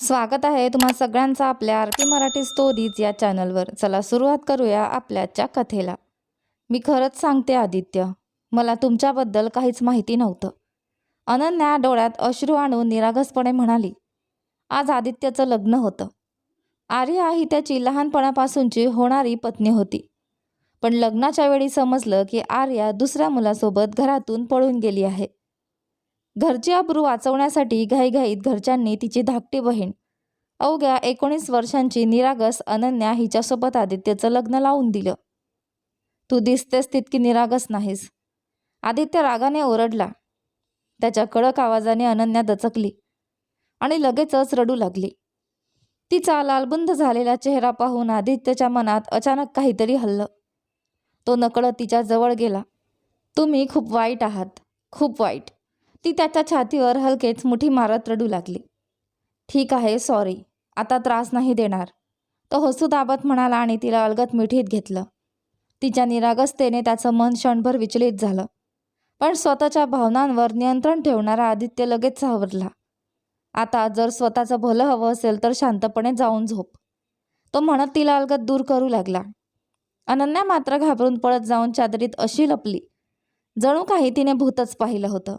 स्वागत आहे तुम्हा सगळ्यांचं आपल्या आरती मराठी स्टोरीज या चॅनलवर। चला सुरुवात करूया आपल्याच्या कथेला। मी खरंच सांगते आदित्य, मला तुमच्याबद्दल काहीच माहिती नव्हतं। अनन्या डोळ्यात अश्रू आणून निरागसपणे म्हणाली। आज आदित्यचं लग्न होतं। आर्या ही त्याची लहानपणापासूनची होणारी पत्नी होती, पण लग्नाच्या वेळी समजलं की आर्या दुसऱ्या मुलासोबत घरातून पळून गेली आहे। घरची अब्रू वाचवण्यासाठी घाईघाईत घरच्यांनी तिची धाकटी बहीण अवघ्या 19 वर्षांची निरागस अनन्या हिच्यासोबत आदित्यचं लग्न लावून दिलं। तू दिसतेस तितकी निरागस नाहीस, आदित्य रागाने ओरडला। त्याच्या कडक आवाजाने अनन्या दचकली आणि लगेचच रडू लागली। तिचा लालबुंद झालेला चेहरा पाहून आदित्यच्या मनात अचानक काहीतरी हललं। तो नकळत तिच्या जवळ गेला। तुम्ही खूप वाईट आहात, खूप वाईट। ती त्याच्या छातीवर हलकेच मुठी मारत रडू लागली। ठीक आहे, सॉरी, आता त्रास नाही देणार, तो हसू दाबत म्हणाला आणि तिला अलगद मिठीत घेतलं। तिच्या निरागसतेने त्याचं मन क्षणभर विचलित झालं, पण स्वतःच्या भावनांवर नियंत्रण ठेवणारा आदित्य लगेच सावरला। आता जर स्वतःचं भलं हवं असेल तर शांतपणे जाऊन झोप, तो म्हणत तिला अलगद दूर करू लागला। अनन्या मात्र घाबरून पळत जाऊन चादरीत अशी लपली जणू काही तिने भूतच पाहिलं होतं।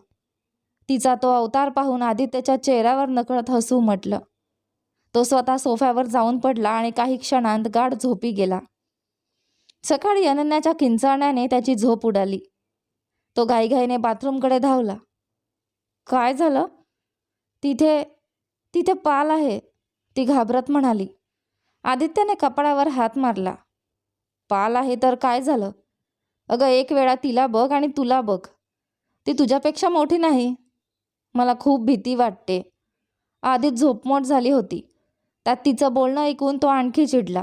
तिचा तो अवतार पाहून आदित्यच्या चेहऱ्यावर नकळत हसू उमटलं। तो स्वतः सोफ्यावर जाऊन पडला आणि काही क्षणांत गाढ झोपी गेला। सकाळी अनन्याच्या किंचाळण्याने त्याची झोप उडाली। तो घाईघाईने बाथरूमकडे धावला। काय झालं? तिथे तिथे पाल आहे, ती घाबरत म्हणाली। आदित्यने कपाळावर हात मारला। पाल आहे तर काय झालं? अगं, एक वेळा तिला बघ आणि तुला बघ, ती तुझ्यापेक्षा मोठी नाही। मला खूप भीती वाटते। आधीच झोपमोड झाली होती, त्यात तिचं बोलणं ऐकून तो आणखी चिडला।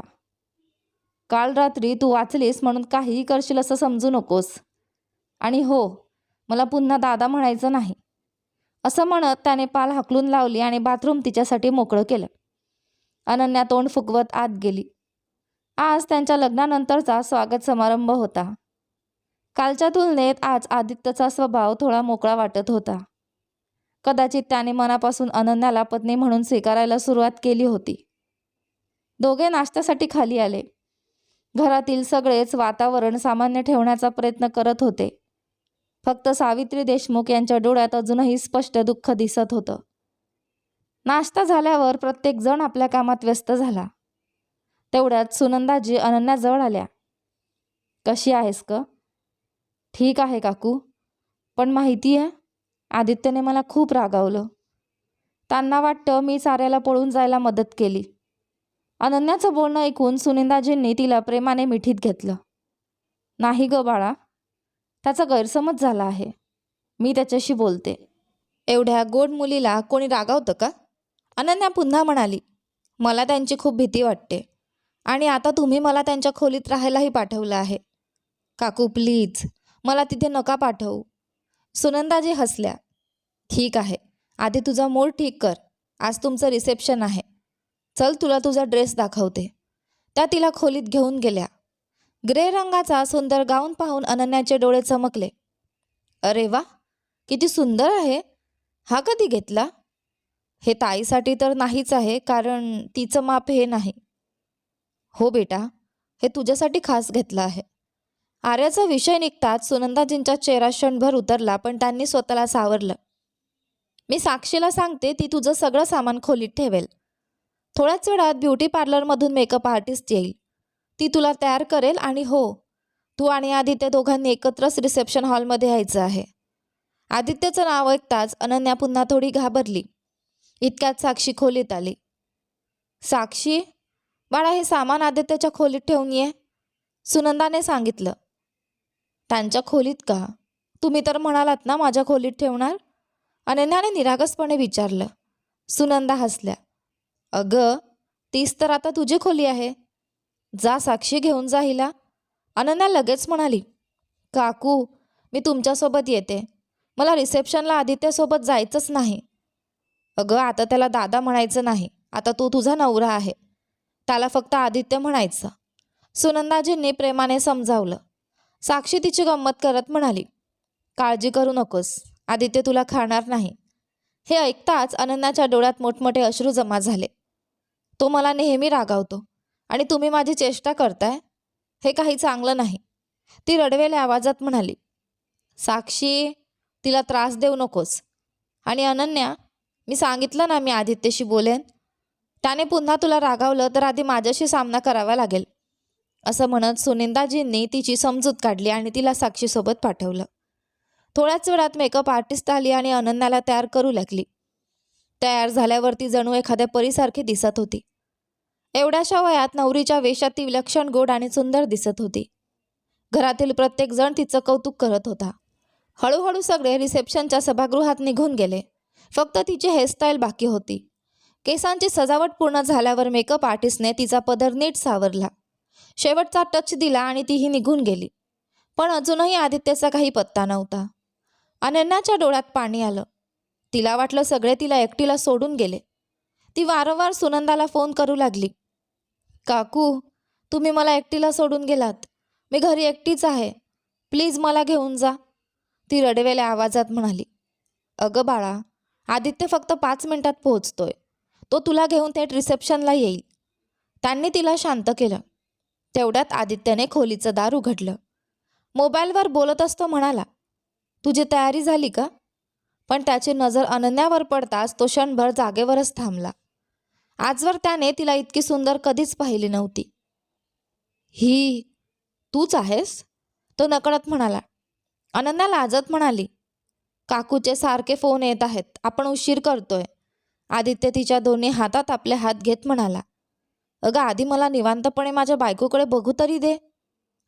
काल रात्री तू वाचलीस म्हणून काहीही करशील असं समजू नकोस। आणि हो, मला पुन्हा दादा म्हणायचं नाही, असं म्हणत त्याने पाल हाकलून लावली आणि बाथरूम तिच्यासाठी मोकळं केलं। अनन्या तोंड फुगवत आत गेली। आज त्यांच्या लग्नानंतरचा स्वागत समारंभ होता। कालच्या तुलनेत आज आदित्यचा स्वभाव थोडा मोकळा वाटत होता। कदाचित त्याने मनापासून अनन्याला पत्नी म्हणून स्वीकारायला सुरुवात केली होती। दोघे नाश्त्यासाठी खाली आले। घरातील सगळेच वातावरण सामान्य ठेवण्याचा प्रयत्न करत होते, फक्त सावित्री देशमुख यांच्या डोळ्यात अजूनही स्पष्ट दुःख दिसत होतं। नाश्ता झाल्यावर प्रत्येक जण आपल्या कामात व्यस्त झाला। तेवढ्यात सुनंदाजी अनन्याजवळ आल्या। कशी आहेस ग? ठीक आहे काकू, पण माहिती आहे, आदित्यने मला खूप रागावलं। त्यांना वाटतं मी साऱ्याला पळून जायला मदत केली। अनन्याचं बोलणं ऐकून सुनंदाजींनी तिला प्रेमाने मिठीत घेतलं। नाही ग बाळा, त्याचा गैरसमज झाला आहे, मी त्याच्याशी बोलते। एवढ्या गोड मुलीला कोणी रागावतं का? अनन्या पुन्हा म्हणाली। मला त्यांची खूप भीती वाटते आणि आता तुम्ही मला त्यांच्या खोलीत राहायलाही पाठवलं आहे। काकू प्लीज, मला तिथे नका पाठवू। सुनंदाजी हसल्या। ठीक आहे, आधी तुझा मूड ठीक कर, आज तुमचं रिसेप्शन आहे। चल, तुला तुझा ड्रेस दाखवते। त्या तिला खोलीत घेऊन गेल्या। ग्रे रंगाचा सुंदर गाऊन पाहून अनन्याचे डोळे चमकले। अरे वा, किती सुंदर आहे, हा कधी घेतला? हे ताईसाठी तर नाहीच आहे, कारण तिचं माप हे नाही। हो बेटा, हे तुझ्यासाठी खास घेतलं आहे। आर्याचा विषय निघताच सुनंदाजींचा चेहरा क्षणभर उतरला, पण त्यांनी स्वतःला सावरलं। मी साक्षीला सांगते, ती तुझं सगळं सामान खोलीत ठेवेल। थोड्याच वेळात ब्युटी पार्लरमधून मेकअप आर्टिस्ट येईल, ती तुला तयार करेल। आणि हो, तू आणि आदित्य दोघांनी एकत्रच रिसेप्शन हॉलमध्ये यायचं आहे। आदित्यचं नाव ऐकताच अनन्या पुन्हा थोडी घाबरली। इतक्यात साक्षी खोलीत आली। साक्षी बाळा, हे सामान आदित्यच्या खोलीत ठेवून ये, सुनंदाने सांगितलं। त्यांच्या खोलीत का? तुम्ही तर म्हणालात ना माझ्या खोलीत ठेवणार, अनन्याने निरागसपणे विचारलं। सुनंदा हसल्या। अगं, तीच तर आता तुझी खोली आहे, जा साक्षी, घेऊन जा हिला। अनन्या लगेच म्हणाली, काकू मी तुमच्यासोबत येते, मला रिसेप्शनला आदित्यसोबत जायचंच नाही। अगं, आता त्याला दादा म्हणायचं नाही, आता तू तुझा नवरा आहे, त्याला फक्त आदित्य म्हणायचं, सुनंदाजींनी प्रेमाने समजावलं। साक्षी तिची गंमत करत म्हणाली, काळजी करू नकोस, आदित्य तुला खाणार नाही, हे ऐकताच अनन्याच्या डोळ्यात मोठमोठे अश्रू जमा झाले. तो मला नेहमी रागावतो आणि तुम्ही माझी चेष्टा करताय, हे काही चांगलं नाही, ती रडवेल्या आवाजात म्हणाली. साक्षी, तिला त्रास देऊ नकोस. आणि अनन्या, मी सांगितलं ना मी आदित्यशी बोलेन. त्याने पुन्हा तुला रागावलं तर आधी माझ्याशी सामना करावा लागेल. असं म्हणत सुनिंदाजींनी तिची समजूत काढली आणि तिला साक्षीसोबत पाठवलं. थोड्याच वेळात मेकअप आर्टिस्ट आली आणि अनन्याला तयार करू लागली. तयार झाल्यावर ती जणू एखाद्या परीसारखी दिसत होती. एवढ्याशा वयात नवरीच्या वेशात ती विलक्षण गोड आणि सुंदर दिसत होती. घरातील प्रत्येक जण तिचं कौतुक करत होता. हळूहळू सगळे रिसेप्शनच्या सभागृहात निघून गेले. फक्त तिची हेअरस्टाईल बाकी होती. केसांची सजावट पूर्ण झाल्यावर मेकअप आर्टिस्टने तिचा पदर नीट सावरला, शेवटचा टच दिला आणि तीही निघून गेली. पण अजूनही आदित्यचा काही पत्ता नव्हता. अनन्याच्या डोळ्यात पाणी आलं. तिला वाटलं सगळे तिला एकटीला सोडून गेले. ती वारंवार सुनंदाला फोन करू लागली. काकू, तुम्ही मला एकटीला सोडून गेलात. मी घरी एकटीच आहे. प्लीज मला घेऊन जा, ती रडवेल्या आवाजात म्हणाली. अगं बाळा, आदित्य फक्त 5 मिनिटात पोहोचतोय. तो तुला घेऊन थेट रिसेप्शनला येईल. त्यांनी तिला शांत केलं. तेवढ्यात आदित्यने खोलीचं दार उघडलं. मोबाईलवर बोलत असतो म्हणाला, तुझी तयारी झाली का? पण त्याची नजर अनन्यावर पडताच तो क्षणभर जागेवरच थांबला. आजवर त्याने तिला इतकी सुंदर कधीच पाहिली नव्हती. ही तूच आहेस? तो नकळत म्हणाला. अनन्या लाजत म्हणाली, काकूचे सारखे फोन येत आहेत, आपण उशीर करतोय. आदित्य तिच्या दोन्ही हातात आपले हात घेत म्हणाला. अगं आधी मला निवांतपणे माझ्या बायकोकडे बघू तरी दे.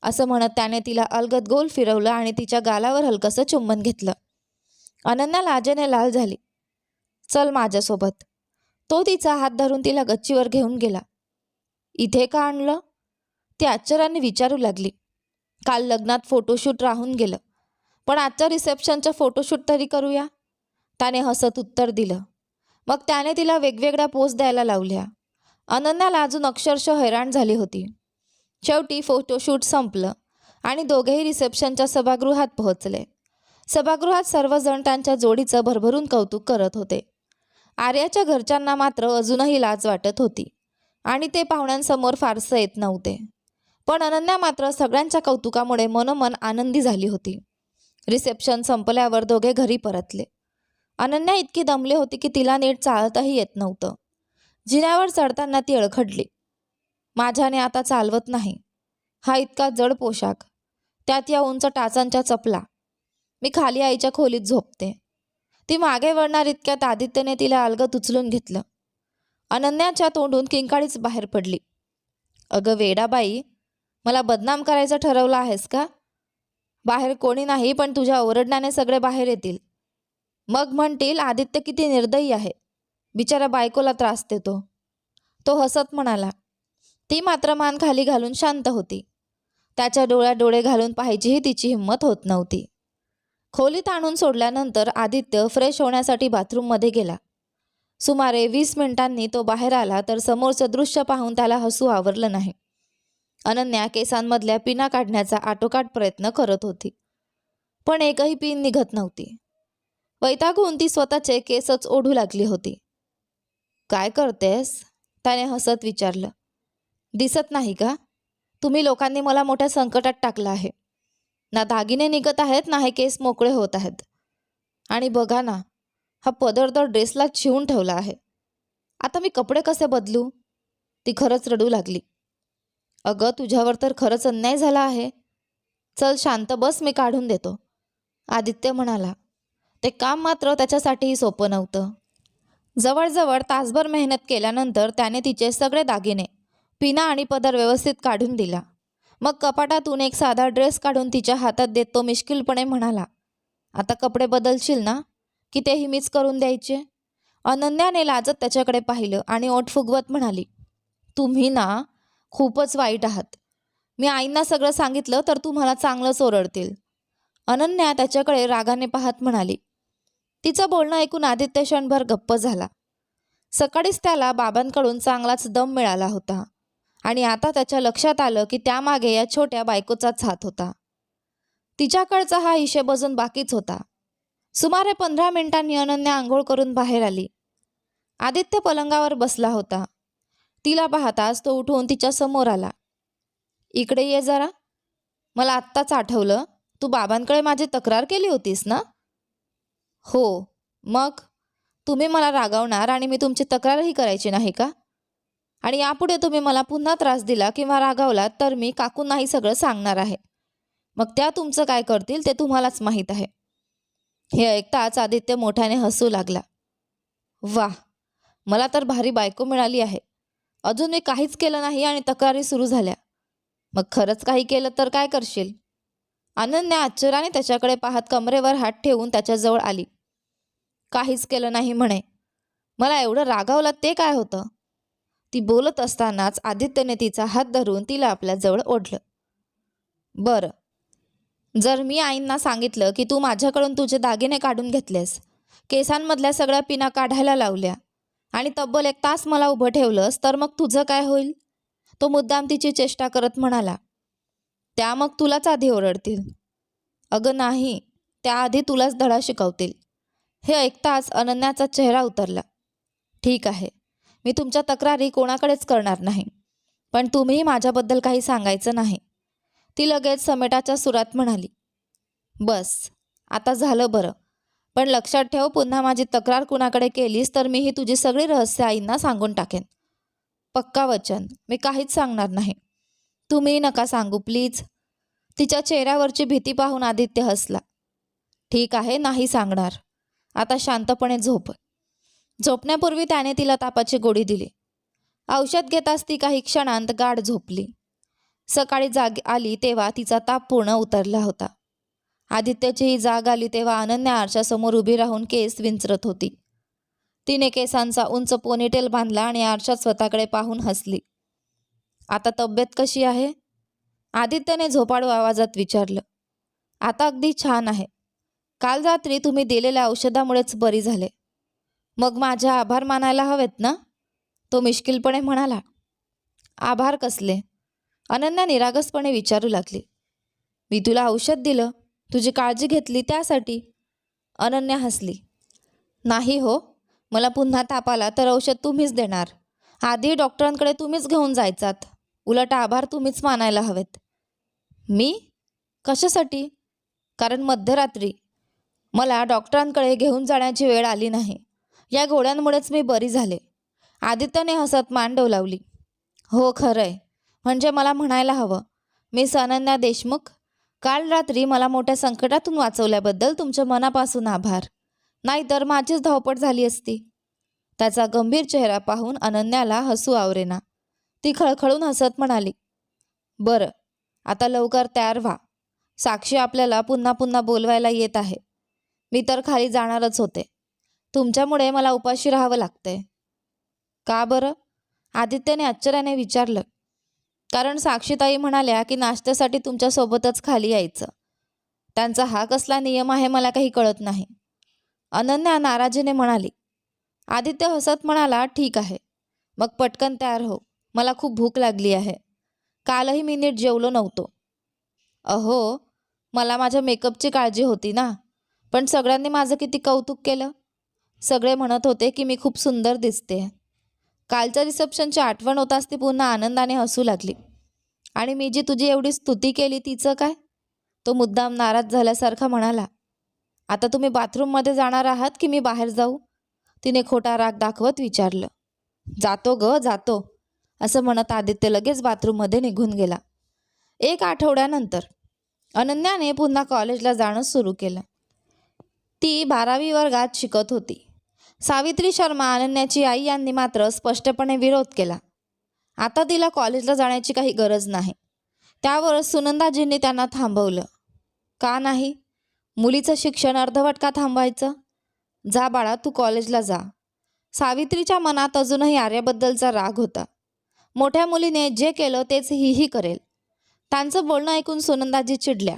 असं म्हणत त्याने तिला अलगद गोल फिरवलं आणि तिच्या गालावर हलकंसं चुंबन घेतलं. अनन्या लाजेने लाल झाली. चल माझ्यासोबत. तो तिचा हात धरून तिला गच्चीवर घेऊन गेला. इथे का आणलं? ती आश्चर्याने विचारू लागली. काल लग्नात फोटोशूट राहून गेलं, पण आजच्या रिसेप्शनचं फोटोशूट तरी करूया, त्याने हसत उत्तर दिलं. मग त्याने तिला वेगवेगळ्या पोज द्यायला लावल्या. अनन्याला अजून अक्षरशः हैराण झाली होती. शेवटी फोटोशूट संपलं आणि दोघेही रिसेप्शनच्या सभागृहात पोहोचले. सभागृहात सर्वजण त्यांच्या जोडीचं भरभरून कौतुक करत होते. आर्याच्या घरच्यांना मात्र अजूनही लाज वाटत होती आणि ते पाहुण्यांसमोर फारसं येत नव्हते. पण अनन्या मात्र सगळ्यांच्या कौतुकामुळे मनोमन आनंदी झाली होती. रिसेप्शन संपल्यावर दोघे घरी परतले. अनन्या इतकी दमली होती की तिला नीट चालताही येत नव्हतं. जिन्यावर चढताना ती अडखडली. माझ्याने आता चालवत नाही. हा इतका जड पोशाख, त्यात या उंच टाचांच्या चपला. मी खाली आईच्या खोलीत झोपते. ती मागे वळणार इतक्यात आदित्यने तिला अलगद उचलून घेतलं. अनन्याच्या तोंडून किंकाळीच बाहेर पडली. अगं वेडाबाई, मला बदनाम करायचं ठरवलं आहेस का? बाहेर कोणी नाही, पण तुझ्या ओरडण्याने सगळे बाहेर येतील. मग म्हणतील आदित्य किती निर्दयी आहे, बिचारा बायकोला त्रास देतो. तो हसत म्हणाला. ती मात्र मान खाली घालून शांत होती. त्याच्या डोळ्यात डोळे घालून पाहायचीही तिची हिंमत होत नव्हती. खोलीत आणून सोडल्यानंतर आदित्य फ्रेश होण्यासाठी बाथरूममध्ये गेला. सुमारे 20 मिनिटांनी तो बाहेर आला तर समोरचं दृश्य पाहून त्याला हसू आवरलं नाही. अनन्या केसांमधल्या पिना काढण्याचा आटोकाट प्रयत्न करत होती, पण एकही पिन निघत नव्हती. वैतागून ती स्वतःचे केसच ओढू लागली होती. काय करतेस? त्याने हसत विचारलं. दिसत नाही का? तुम्ही लोकांनी मला मोठ्या संकटात टाकलं आहे. ना दागिने निघत आहेत, ना हे केस मोकळे होत आहेत. आणि बघा ना, हा पदर तर ड्रेसला शिवून ठेवला आहे. आता मी कपडे कसे बदलू? ती खरंच रडू लागली. अगं तुझ्यावर तर खरंच अन्याय झाला आहे. चल शांत बस, मी काढून देतो, आदित्य म्हणाला. ते काम मात्र त्याच्यासाठीही सोपं नव्हतं. जवळजवळ तासभर मेहनत केल्यानंतर त्याने तिचे सगळे दागिने, पिना आणि पदर व्यवस्थित काढून दिला. मग कपाटातून एक साधा ड्रेस काढून तिच्या हातात देत तो मिश्किलपणे म्हणाला, आता कपडे बदलशील ना, की तेही मीच करून द्यायचे? अनन्याने लाजत त्याच्याकडे पाहिलं आणि ओठ फुगवत म्हणाली, तुम्ही ना खूपच वाईट आहात. मी आईंना सगळं सांगितलं तर तुम्हाला चांगलंच ओरडतील. अनन्या त्याच्याकडे रागाने पाहत म्हणाली. तिचं बोलणं ऐकून आदित्य क्षणभर गप्प झाला. सकाळीच त्याला बाबांकडून चांगलाच दम मिळाला होता आणि आता त्याच्या लक्षात आलं की त्यामागे या छोट्या बायकोचाच हात होता. तिच्याकडचा हा हिशेब अजून बाकीच होता. सुमारे 15 मिनिटांनी अनन्या आंघोळ करून बाहेर आली. आदित्य पलंगावर बसला होता. तिला पाहताच तो उठून तिच्या समोर आला. इकडे ये जरा. मला आत्ताच आठवलं, तू बाबांकडे माझी तक्रार केली होतीस ना? हो. मग तुम्ही मला रागावणार आणि मी तुमची तक्रारही करायची नाही का? आणि यापुढे तुम्ही मला पुन्हा त्रास दिला किंवा रागावलात तर मी काकूंनाही सगळं सांगणार आहे. मग त्या तुमचं काय करतील ते तुम्हालाच माहीत आहे. हे ऐकताच आदित्य मोठ्याने हसू लागला. वाह, मला तर भारी बायको मिळाली आहे. अजून मी काहीच केलं नाही आणि तक्रारी सुरू झाल्या. मग खरंच काही केलं तर काय करशील? अनन्या आश्चर्याने त्याच्याकडे पाहत कमरेवर हात ठेवून त्याच्याजवळ आली. काहीच केलं नाही म्हणे. मला एवढं रागावलं ते काय होतं? ती बोलत असतानाच आदित्यने तिचा हात धरून तिला आपल्याजवळ ओढलं. बरं, जर मी आईंना सांगितलं की तू माझ्याकडून तुझे दागिने काढून घेतलेस, केसांमधल्या सगळ्या पिना काढायला लावल्या आणि तब्बल 1 तास मला उभं ठेवलंस, तर मग तुझं काय होईल? तो मुद्दाम तिची चेष्टा करत म्हणाला. त्या मग तुलाच आधी ओरडतील. अगं नाही, त्याआधी तुलाच धडा शिकवतील. हे ऐकताच अनन्याचा चेहरा उतरला. ठीक आहे, मी तुमच्या तक्रारी कोणाकडेच करणार नाही, पण तुम्हीही माझ्याबद्दल काही सांगायचं नाही. ती लगेच समेटाच्या सुरात म्हणाली. बस, आता झालं बरं. पण लक्षात ठेव, पुन्हा माझी तक्रार कुणाकडे केलीस तर मीही तुझी सगळी रहस्य आईंना सांगून टाकेन. पक्का वचन, मी काहीच सांगणार नाही. तुम्ही नका सांगू प्लीज. तिच्या चेहऱ्यावरची भीती पाहून आदित्य हसला. ठीक आहे, नाही सांगणार. आता शांतपणे झोप. झोपण्यापूर्वी त्याने तिला तापाची गोळी दिली. औषध घेताच ती काही क्षणांत गाढ झोपली. सकाळी जाग आली तेव्हा तिचा ताप पूर्ण उतरला होता. आदित्यचीही जाग आली तेव्हा अनन्या आरशासमोर उभी राहून केस विंचरत होती. तिने केसांचा उंच पोनीटेल बांधला आणि आरशात स्वतःकडे पाहून हसली. आता तब्येत कशी आहे? आदित्यने झोपाळू आवाजात विचारलं. आता अगदी छान आहे. काल रात्री तुम्ही दिलेल्या औषधामुळेच बरी झाले. मग माझे आभार मानायला हवेत ना? तो मिश्किलपणे म्हणाला. आभार कसले? अनन्या निरागसपणे विचारू लागली. मी तुला औषध दिलं, तुझी काळजी घेतली त्यासाठी. अनन्या हसली. नाही हो, मला पुन्हा ताप आला तर औषध तुम्हीच देणार. आधी डॉक्टरांकडे तुम्हीच घेऊन जायचात. उलट आभार तुम्हीच मानायला हवेत. मी? कशासाठी? कारण मध्यरात्री मला डॉक्टरांकडे घेऊन जाण्याची वेळ आली नाही. या गोळ्यांमुळेच मी बरी झाले. आदित्यने हसत मान डोलावली. हो खरंय, म्हणजे मला म्हणायला हवं. मिस अनन्या देशमुख, काल रात्री मला मोठ्या संकटातून वाचवल्याबद्दल तुमच्या मनापासून आभार. नाहीतर माझीच धावपळ झाली असती. त्याचा गंभीर चेहरा पाहून अनन्याला हसू आवरेना. ती खळखळून हसत म्हणाली. बरं, आता लवकर तयार व्हा. साक्षी आपल्याला पुन्हा पुन्हा बोलवायला येत आहे. मी तर खाली जाणारच होते. तुमच्यामुळे मला उपाशी राहावं लागतंय. का बरं? आदित्यने आश्चर्याने विचारलं. कारण साक्षीताई म्हणाल्या की नाश्त्यासाठी तुमच्यासोबतच खाली यायचं. त्यांचा हा कसला नियम आहे मला काही कळत नाही. अनन्या नाराजीने म्हणाली. आदित्य हसत म्हणाला. ठीक आहे, मग पटकन तयार हो. मला खूप भूक लागली आहे. कालही मी नीट जेवलो नव्हतो. अहो, मला माझ्या मेकअपची काळजी होती ना. पण सगळ्यांनी माझं किती कौतुक केलं. सगळे म्हणत होते की मी खूप सुंदर दिसते. कालच्या रिसेप्शनची आठवण होताच ती पुन्हा आनंदाने हसू लागली. आणि मी जी तुझी एवढी स्तुती केली तिचं काय? तो मुद्दाम नाराज झाल्यासारखा म्हणाला. आता तुम्ही बाथरूममध्ये जाणार आहात की मी बाहेर जाऊ? तिने खोटा राग दाखवत विचारलं. जातो ग जातो, असं म्हणत आदित्य लगेच बाथरूममध्ये निघून गेला. 1 आठवड्यानंतर अनन्याने पुन्हा कॉलेजला जाणं सुरू केलं. ती 12वी वर्गात शिकत होती. सावित्री शर्मा अनन्याची आई यांनी मात्र स्पष्टपणे विरोध केला. आता तिला कॉलेजला जाण्याची काही गरज नाही. त्यावर सुनंदाजींनी त्यांना थांबवलं. का नाही? मुलीचं शिक्षण अर्धवट का थांबवायचं? जा बाळा, तू कॉलेजला जा. सावित्रीच्या मनात अजूनही आर्याबद्दलचा राग होता. मोठ्या मुलीने जे केलं तेच हीही करेल. त्यांचं बोलणं ऐकून सुनंदाजी चिडल्या.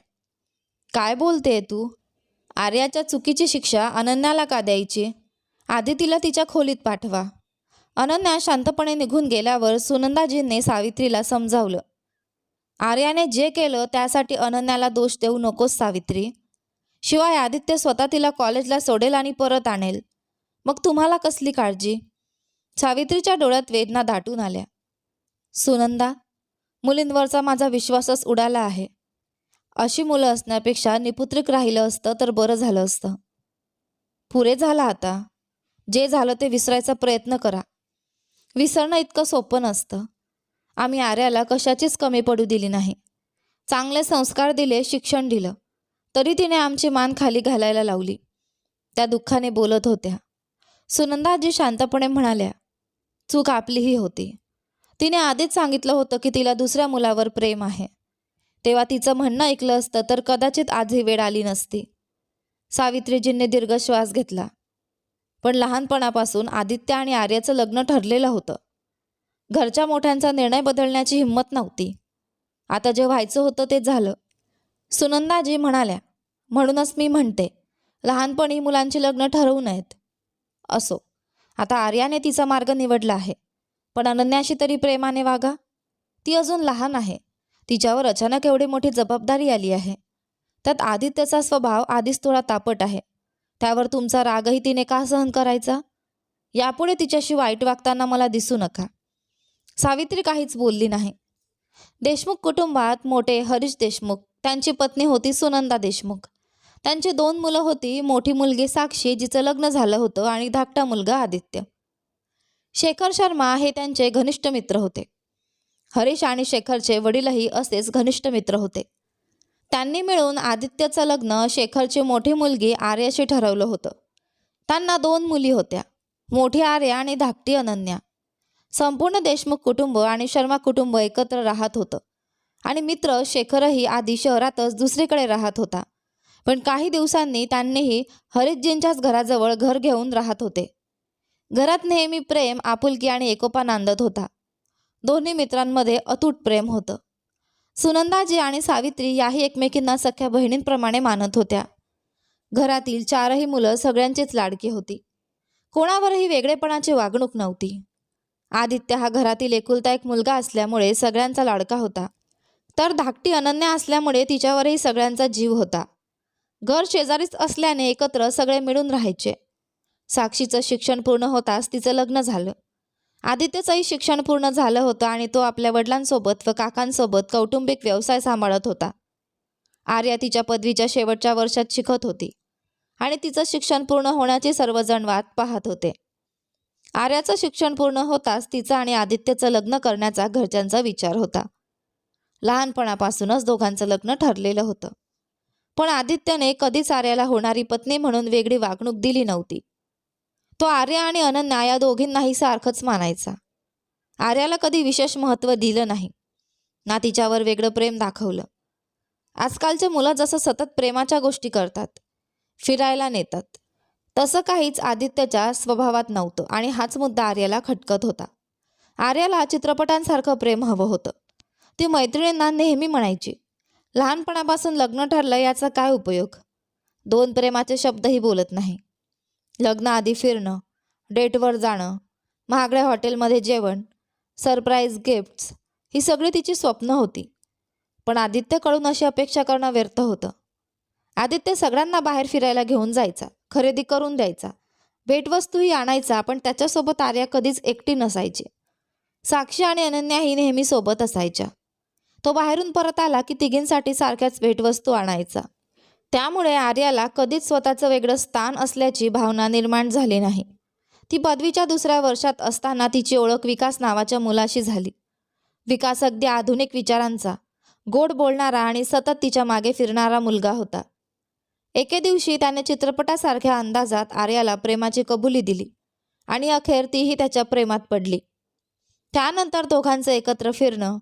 काय बोलतेय तू? आर्याच्या चुकीची शिक्षा अनन्याला का द्यायची? आधी तिला तिच्या खोलीत पाठवा. अनन्या शांतपणे निघून गेल्यावर सुनंदाजींनी सावित्रीला समजावलं. आर्याने जे केलं त्यासाठी अनन्याला दोष देऊ नकोस सावित्री. शिवाय आदित्य स्वतः तिला कॉलेजला सोडेल आणि परत आणेल. मग तुम्हाला कसली काळजी? सावित्रीच्या डोळ्यात वेदना दाटून आल्या. सुनंदा, मुलींवरचा माझा विश्वासच उडाला आहे. अशी मुलं असण्यापेक्षा निपुत्रिक राहिलं असतं तर बरं झालं असतं. पुरे झालं आता. जे झालं ते विसरायचा प्रयत्न करा. विसरणं इतकं सोपं नसतं. आम्ही आर्याला कशाचीच कमी पडू दिली नाही. चांगले संस्कार दिले, शिक्षण दिलं, तरी तिने आमची मान खाली घालायला लावली. त्या दुःखाने बोलत होत्या. सुनंदाजी शांतपणे म्हणाल्या, चूक आपलीही होती. तिने आधीच सांगितलं होतं की तिला दुसऱ्या मुलावर प्रेम आहे. तेव्हा तिचं म्हणणं ऐकलं असतं तर कदाचित आज ही वेळ आली नसती. सावित्रीजींनी दीर्घ श्वास घेतला. पण लहानपणापासून आदित्य आणि आर्याचं लग्न ठरलेलं होतं. घरच्या मोठ्यांचा निर्णय बदलण्याची हिंमत नव्हती. आता जे व्हायचं होतं ते झालं. सुनंदाजी म्हणाल्या, म्हणूनच मी म्हणते, लहानपणी मुलांची लग्न ठरवू नयेत. असो, आता आर्याने तिचा मार्ग निवडला आहे, पण अनन्याशी तरी प्रेमाने वागा. ती अजून लहान आहे. तिच्यावर अचानक एवढी मोठी जबाबदारी आली आहे. त्यात आदित्यचा स्वभाव आधीच थोडा तापट आहे. त्यावर तुमचा रागही तिने का सहन करायचा? यापुढे तिच्याशी वाईट वागताना मला दिसू नका. सावित्री काहीच बोलली नाही. देशमुख कुटुंबात मोठे हरीश देशमुख, त्यांची पत्नी होती सुनंदा देशमुख. त्यांची 2 मुलं होती. मोठी मुलगी साक्षी, जिचं लग्न झालं होतं, आणि धाकटा मुलगा आदित्य. शेखर शर्मा हे त्यांचे घनिष्ठ मित्र होते. हरीश आणि शेखरचे वडीलही असेच घनिष्ठ मित्र होते. त्यांनी मिळून आदित्यचं लग्न शेखरची मोठी मुलगी आर्याशी ठरवलं होतं. त्यांना 2 मुली होत्या, मोठी आर्या आणि धाकटी अनन्या. संपूर्ण देशमुख कुटुंब आणि शर्मा कुटुंब एकत्र राहत होतं आणि मित्र शेखरही आधी शहरातच दुसरीकडे राहत होता. पण काही दिवसांनी त्यांनीही हरीशजींच्याच घराजवळ घर घेऊन राहत होते. घरात नेहमी प्रेम, आपुलकी आणि एकोपा नांदत होता. दोन्ही मित्रांमध्ये अतूट प्रेम होतं. सुनंदाजी आणि सावित्री याही एकमेकींना सख्या बहिणींप्रमाणे मानत होत्या. घरातील 4ही मुलं सगळ्यांचीच लाडकी होती. कोणावरही वेगळेपणाची वागणूक नव्हती. आदित्य हा घरातील एकुलता एक मुलगा असल्यामुळे सगळ्यांचा लाडका होता. तर धाकटी अनन्या असल्यामुळे तिच्यावरही सगळ्यांचा जीव होता. घर शेजारीच असल्याने एकत्र सगळे मिळून राहायचे. साक्षीचं शिक्षण पूर्ण होताच तिचं लग्न झालं. आदित्यचंही शिक्षण पूर्ण झालं होतं आणि तो आपल्या वडिलांसोबत व काकांसोबत कौटुंबिक व्यवसाय सांभाळत होता. आर्या तिच्या पदवीच्या शेवटच्या वर्षात शिकत होती आणि तिचं शिक्षण पूर्ण होण्याची सर्वजण वाट पाहत होते. आर्याचं शिक्षण पूर्ण होताच तिचं आणि आदित्यचं लग्न करण्याचा घरच्यांचा विचार होता. लहानपणापासूनच दोघांचं लग्न ठरलेलं होतं. पण आदित्यने कधीच आर्याला होणारी पत्नी म्हणून वेगळी वागणूक दिली नव्हती. तो आर्या आणि अनन्या या दोघींनाही सारखंच मानायचा. आर्याला कधी विशेष महत्त्व दिलं नाही ना तिच्यावर वेगळं प्रेम दाखवलं. आजकालचे मुलं जसं सतत प्रेमाच्या गोष्टी करतात, फिरायला नेतात, तसं काहीच आदित्यच्या स्वभावात नव्हतं आणि हाच मुद्दा आर्याला खटकत होता. आर्याला चित्रपटांसारखं प्रेम हवं होतं. ती मैत्रिणींना नेहमी म्हणायची, लहानपणापासून लग्न ठरलं याचा काय उपयोग? 2 प्रेमाचे शब्दही बोलत नाही. लग्नाआधी फिरणं, डेटवर जाणं, महागड्या हॉटेलमध्ये जेवण, सरप्राईज गिफ्ट्स, ही सगळी तिची स्वप्न होती. पण आदित्यकडून अशी अपेक्षा करणं व्यर्थ होतं. आदित्य सगळ्यांना बाहेर फिरायला घेऊन जायचा, खरेदी करून द्यायचा, भेटवस्तूही आणायचा, पण त्याच्यासोबत आर्या कधीच एकटी नसायची. साक्षी आणि अनन्याही नेहमी सोबत असायच्या. तो बाहेरून परत आला की तिघींसाठी सारख्याच भेटवस्तू आणायचा. त्यामुळे आर्याला कधीच स्वतःचं वेगळं स्थान असल्याची भावना निर्माण झाली नाही. ती पदवीच्या 2ऱ्या वर्षात असताना तिची ओळख विकास नावाच्या मुलाशी झाली. विकास अगदी आधुनिक विचारांचा, गोड बोलणारा आणि सतत तिच्या मागे फिरणारा मुलगा होता. एके दिवशी त्याने चित्रपटासारख्या अंदाजात आर्याला प्रेमाची कबुली दिली आणि अखेर तीही त्याच्या प्रेमात पडली. त्यानंतर दोघांचं एकत्र फिरणं,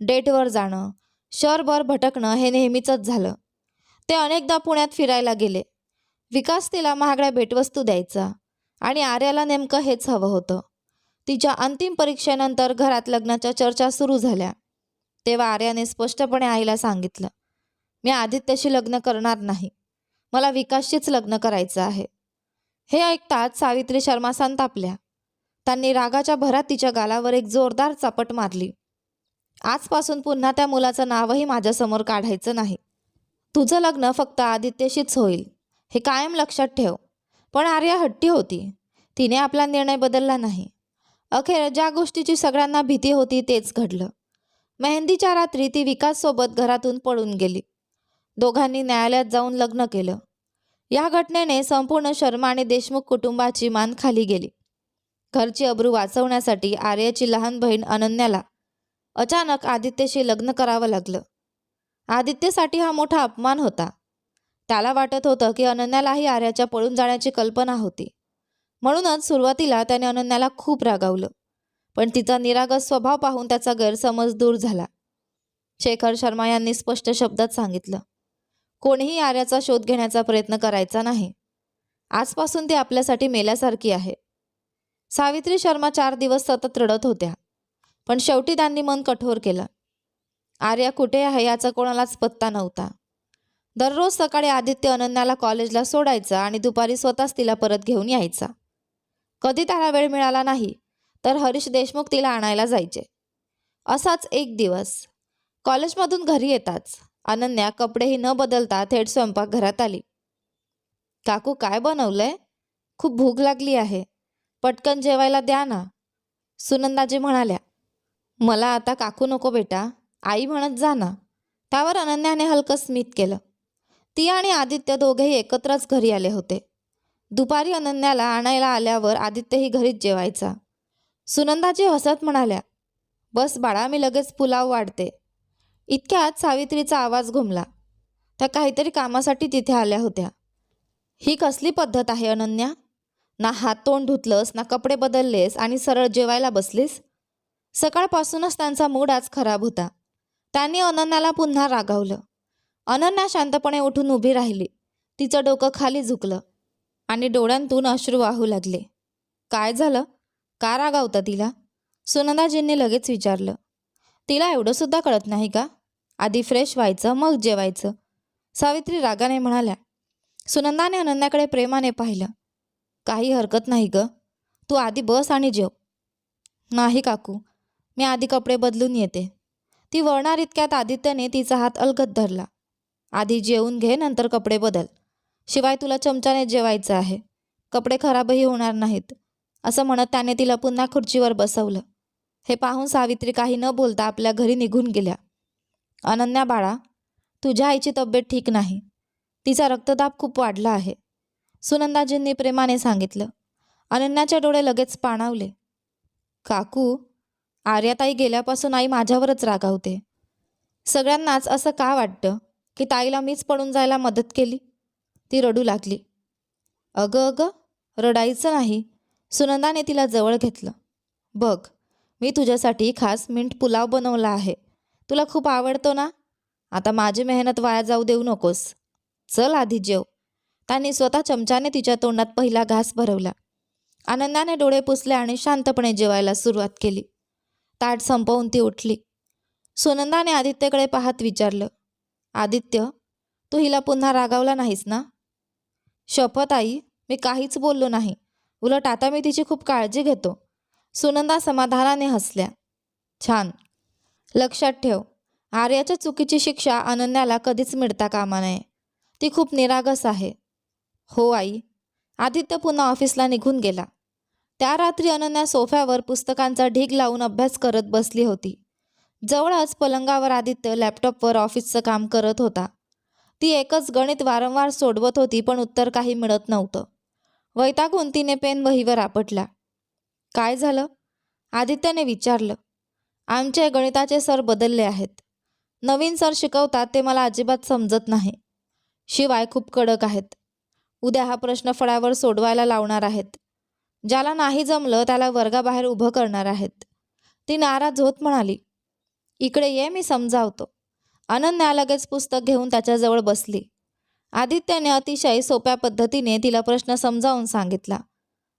डेटवर जाणं, शहरभर भटकणं हे नेहमीचंच झालं. ते अनेकदा पुण्यात फिरायला गेले. विकास तिला महागड्या भेटवस्तू द्यायचा आणि आर्याला नेमकं हेच हवं होतं. तिच्या अंतिम परीक्षेनंतर घरात लग्नाच्या चर्चा सुरू झाल्या. तेव्हा आर्याने स्पष्टपणे आईला सांगितलं, मी आदित्यशी लग्न करणार नाही. मला विकासशीच लग्न करायचं आहे. हे ऐकताच सावित्री शर्मा संतापल्या. त्यांनी रागाच्या भरात तिच्या गालावर एक जोरदार चापट मारली. आजपासून पुन्हा त्या मुलाचं नावही माझ्यासमोर काढायचं नाही. तुझं लग्न फक्त आदित्यशीच होईल. हे कायम लक्षात ठेव. पण आर्या हट्टी होती. तिने आपला निर्णय बदलला नाही. अखेर ज्या गोष्टीची सगळ्यांना भीती होती तेच घडलं. मेहंदीच्या रात्री ती विकाससोबत घरातून पळून गेली. दोघांनी न्यायालयात जाऊन लग्न केलं. या घटनेने संपूर्ण शर्मा आणि देशमुख कुटुंबाची मान खाली गेली. घरची अब्रू वाचवण्यासाठी आर्याची लहान बहीण अनन्याला अचानक आदित्यशी लग्न करावं लागलं. आदित्यसाठी हा मोठा अपमान होता. त्याला वाटत होतं की अनन्यालाही आर्याच्या पळून जाण्याची कल्पना होती. म्हणूनच सुरुवातीला त्याने अनन्याला खूप रागावलं. पण तिचा निरागस स्वभाव पाहून त्याचा गैरसमज दूर झाला. शेखर शर्मा यांनी स्पष्ट शब्दात सांगितलं, कोणीही आर्याचा शोध घेण्याचा प्रयत्न करायचा नाही. आजपासून ती आपल्यासाठी मेल्यासारखी आहे. सावित्री शर्मा 4 दिवस सतत रडत होत्या. पण शेवटी त्यांनी मन कठोर केलं. आर्या कुठे आहे याचा कोणालाच पत्ता नव्हता. दररोज सकाळी आदित्य अनन्याला कॉलेजला सोडायचा आणि दुपारी स्वतःच तिला परत घेऊन यायचा. कधी त्याला वेळ मिळाला नाही तर हरीश देशमुख तिला आणायला जायचे. असाच एक दिवस कॉलेजमधून घरी येताच अनन्या कपडेही न बदलता थेट स्वयंपाकघरात आली. काकू, काय बनवलंय? खूप भूक लागली आहे. पटकन जेवायला द्या ना, सुनंदाजी म्हणाल्या. मला आता काकू नको बेटा, आई म्हणत जा ना. त्यावर अनन्याने हलकं स्मित केलं. ती आणि आदित्य दोघेही एकत्रच घरी आले होते. दुपारी अनन्याला आणायला आल्यावर आदित्यही घरीच जेवायचा. सुनंदाजी हसत म्हणाल्या, बस बाळा, मी लगेच पुलाव वाढते. इतक्यात सावित्रीचा आवाज घुमला. त्या काहीतरी कामासाठी तिथे आल्या होत्या. ही कसली पद्धत आहे अनन्या? ना हात तोंड धुतलंस, ना कपडे बदललेस आणि सरळ जेवायला बसलीस. सकाळपासूनच त्यांचा मूड आज खराब होता. त्यांनी अनन्याला पुन्हा रागावलं. अनन्या शांतपणे उठून उभी राहिली. तिचं डोकं खाली झुकलं आणि डोळ्यांतून अश्रू वाहू लागले. काय झालं? का रागावता तिला? सुनंदाजींनी लगेच विचारलं. तिला एवढं सुद्धा कळत नाही का? आधी फ्रेश व्हायचं मग जेवायचं, सावित्री रागाने म्हणाल्या. सुनंदाने अनन्याकडे प्रेमाने पाहिलं. काही हरकत नाही ग, तू आधी बस आणि जेव. नाही काकू, मी आधी कपडे बदलून येते. ती वळणार इतक्यात आदित्यने तिचा हात अलगद धरला. आधी जेवून घे, नंतर कपडे बदल. शिवाय तुला चमच्याने जेवायचं आहे. कपडे खराबही होणार नाहीत, असं म्हणत त्याने तिला पुन्हा खुर्चीवर बसवलं. हे पाहून सावित्री काही न बोलता आपल्या घरी निघून गेल्या. अनन्या बाळा, तुझ्या आईची तब्येत ठीक नाही. तिचा रक्तदाब खूप वाढला आहे, सुनंदाजींनी प्रेमाने सांगितलं. अनन्याचे डोळे लगेच पाणावले. काकू, आर्याताई गेल्यापासून आई माझ्यावरच रागावते. सगळ्यांनाच असं का वाटतं की ताईला मीच पळून जायला मदत केली? ती रडू लागली. अगं अगं, रडायचं नाही, सुनंदाने तिला जवळ घेतलं. बघ, मी तुझ्यासाठी खास मिंट पुलाव बनवला आहे. तुला खूप आवडतो ना? आता माझी मेहनत वाया जाऊ देऊ नकोस. चल आधी जेव. त्यांनी स्वतः चमच्याने तिच्या तोंडात पहिला घास भरवला. अनन्याने डोळे पुसले आणि शांतपणे जेवायला सुरुवात केली. ताट संपवून ती उठली. सुनंदाने आदित्यकडे पाहत विचारलं, आदित्य, तू हिला पुन्हा रागावला नाहीस ना? शपथ आई, मी काहीच बोललो नाही. उलट आता मी तिची खूप काळजी घेतो. सुनंदा समाधानाने हसल्या. छान. लक्षात ठेव, आर्याच्या चुकीची शिक्षा अनन्याला कधीच मिळता कामा नये. ती खूप निरागस आहे. हो आई. आदित्य पुन्हा ऑफिसला निघून गेला. त्या रात्री अनन्या सोफ्यावर पुस्तकांचा ढीग लावून अभ्यास करत बसली होती. जवळच पलंगावर आदित्य लॅपटॉपवर ऑफिसचं काम करत होता. ती एकच गणित वारंवार सोडवत होती, पण उत्तर काही मिळत नव्हतं. वैतागून तिने पेन वहीवर आपटला. काय झालं? आदित्यने विचारलं. आमचे गणिताचे सर बदलले आहेत. नवीन सर शिकवतात ते मला अजिबात समजत नाही. शिवाय खूप कडक आहेत. उद्या हा प्रश्न फळ्यावर सोडवायला लावणार आहेत. ज्याला नाही जमलं त्याला वर्गाबाहेर उभं करणार आहेत. ती नाराज होत म्हणाली. इकडे ये, मी समजावतो. अनन्या लगेच पुस्तक घेऊन त्याच्याजवळ बसली. आदित्यने अतिशय सोप्या पद्धतीने तिला प्रश्न समजावून सांगितला